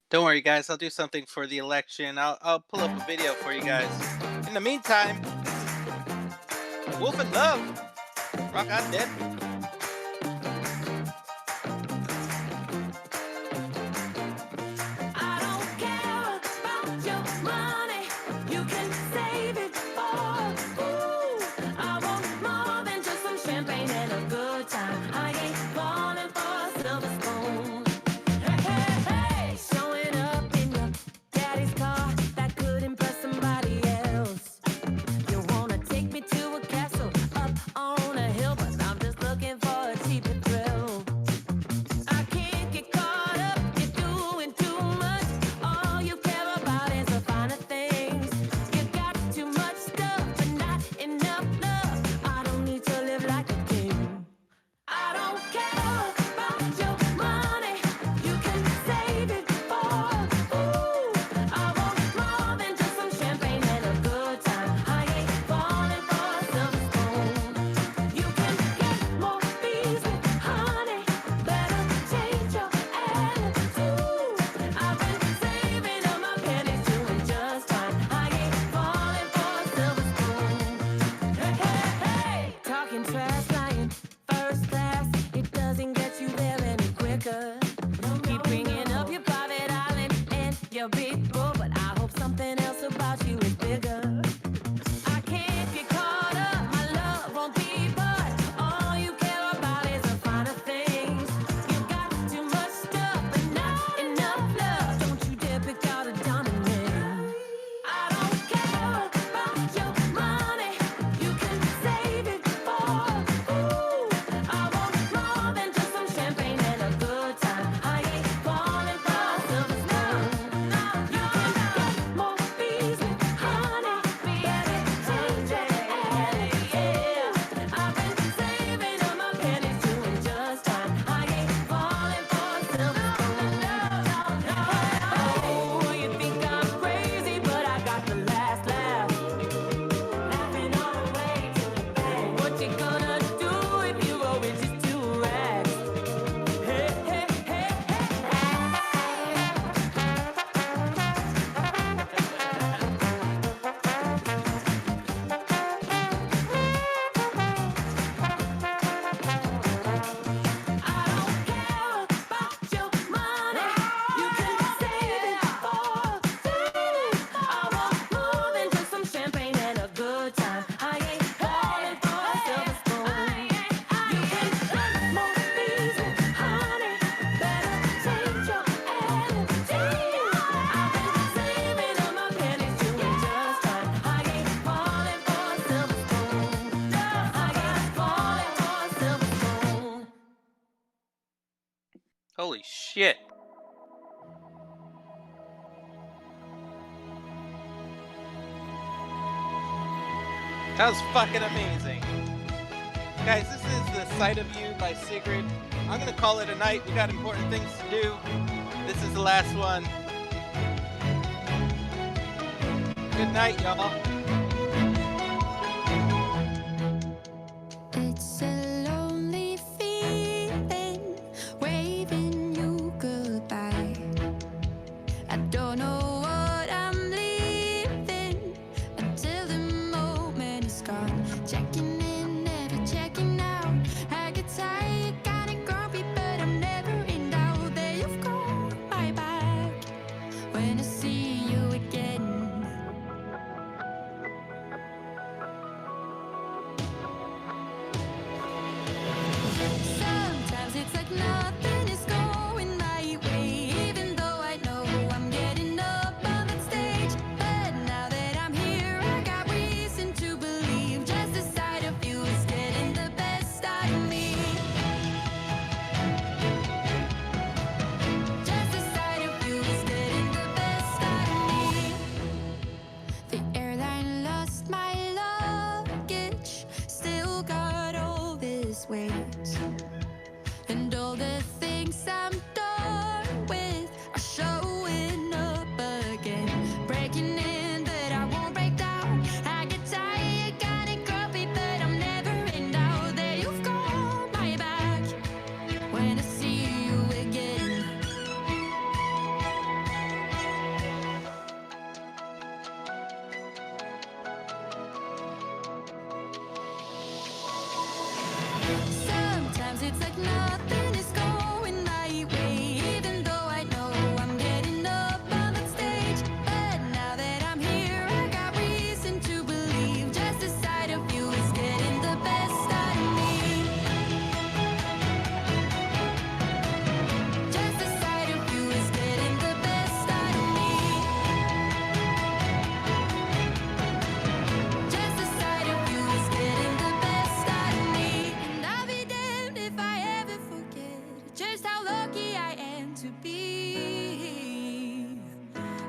Don't worry, guys. I'll do something for the election. I'll pull up a video for you guys. In the meantime, Wolf and Love. Rock on, dead. I don't care about your money. You can save it for. Ooh, I want more than just some champagne and a good time. I ain't falling for a silver spoon. Hey, hey, hey, showing up in your daddy's car that could impress somebody else. You wanna take me to a castle up on a hill, but I'm just looking for a cheaper thrill. I can't get caught up, you're doing too much. All you care about is the finer things. You got too much stuff, but not enough love. I don't need to live like a king. I don't care about your money. You can save it for. Ooh, I want more than just some champagne and a good time. I ain't falling for a silver spoon. You can get more bees with honey. Better change your attitude. I've been saving up my pennies doing just fine. I ain't falling for a silver spoon. Hey, hey, hey, talking trash, lying first class. It doesn't get you there any quicker. Keep bringing up your private island and your big boat, but I hope something else about you is bigger. I can't get caught up, my love won't be bought. All you care about is the finer things. You got too much stuff, but not enough love. Don't you dare pick out a diamond ring. I don't care about your money. You can save it for. Ooh, I want more than just some champagne and a good time. I ain't falling for a silver spoon. You can get more bees with honey. Better change your attitude. I've been saving up my pennies doing just fine. I ain't falling for a silver spoon. Oh, you think I'm crazy, but I got the last laugh. Laughing all the way to the bank. What you gonna do if you owe me just 2 rags? Hey, hey, hey, I don't care about your money. You can save it for. I want more than just some champagne and a good time. I ain't falling for a silver spoon. You can get more bees with honey. Better change your attitude. I've been saving up my pennies doing just fine. I ain't falling for a silver spoon. I ain't falling for a silver spoon. Holy shit. That was fucking amazing. Guys, this is The Sight of You by Sigrid. I'm gonna call it a night. We got important things to do. This is the last one. Good night, y'all. It's a lonely feeling, waving you goodbye. I don't know what I'm leaving until the moment is gone. Checking in, never checking out. I get tired, kinda grumpy, but I'm never in doubt that you've got my back. When I see you again, just how lucky I am to be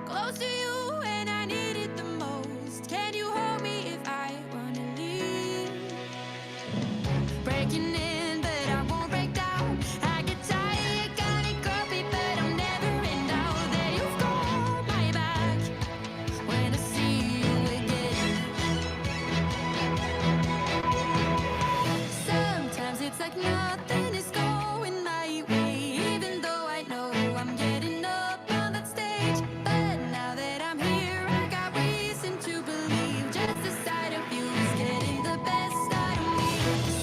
close to you when I need it the most. Can you hold me if I wanna leave? Breaking in, but I won't break down. I get tired, got me grumpy, but I'm never in doubt that you've got my back when I see you again. Sometimes it's like nothing is going my way, even though I know I'm getting up on that stage. But now that I'm here, I got reason to believe just the sight of you is getting the best out of me.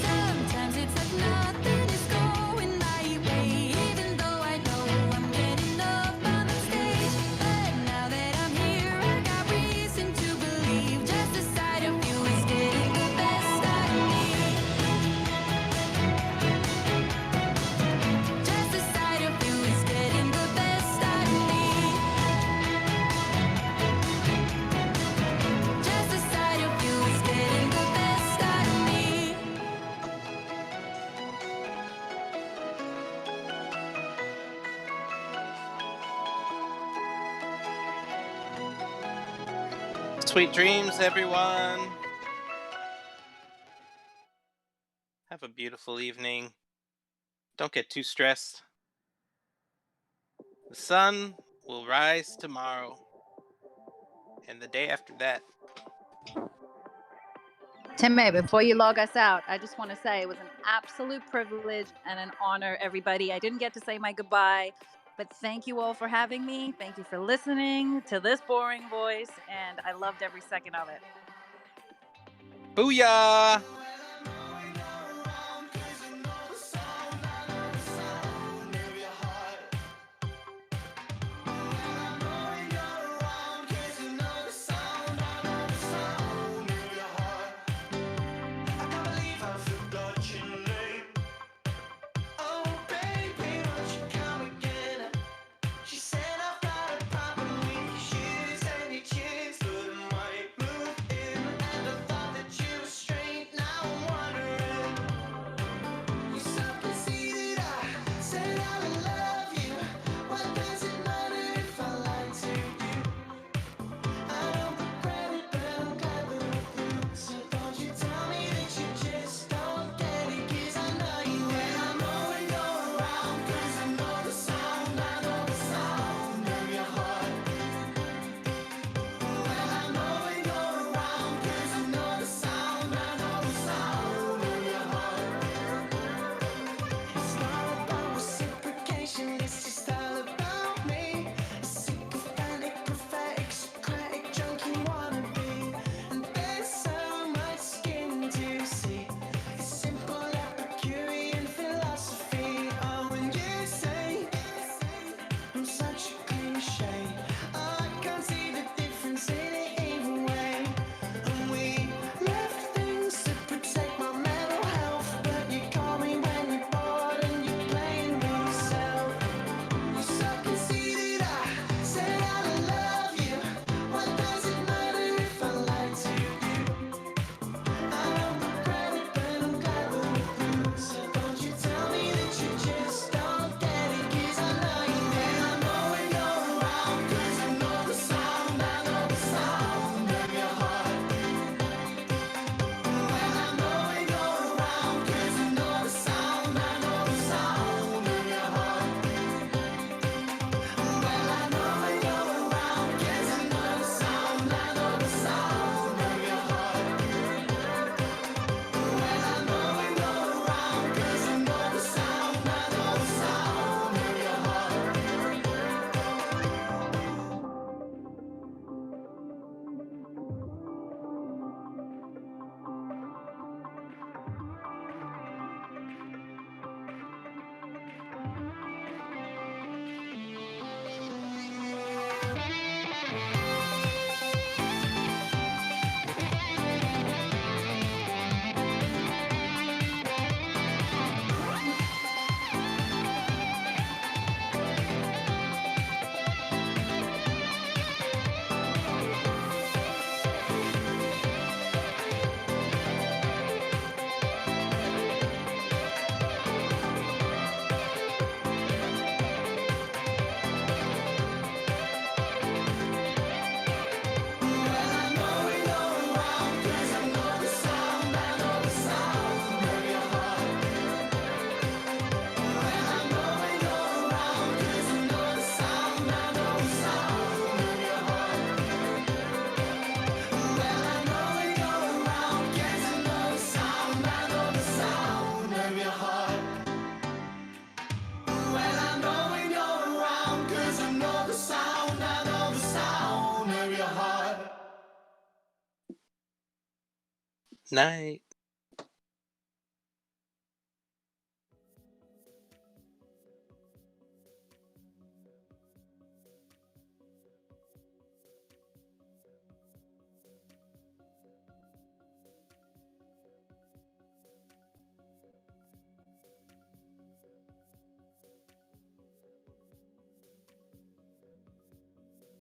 Sometimes it's like nothing is going my way, even though I know I'm getting up on that stage. But now that I'm here, I got reason to believe just the sight of you is getting the best out of me. Just the sight of you is getting the best out of me. Just the sight of you is getting the best out of me. Sweet dreams, everyone. Have a beautiful evening. Don't get too stressed. The sun will rise tomorrow and the day after that. Timmy, before you log us out, I just want to say it was an absolute privilege and an honor, everybody. I didn't get to say my goodbye, but thank you all for having me. Thank you for listening to this boring voice, and I loved every second of it. Booyah! Now Night.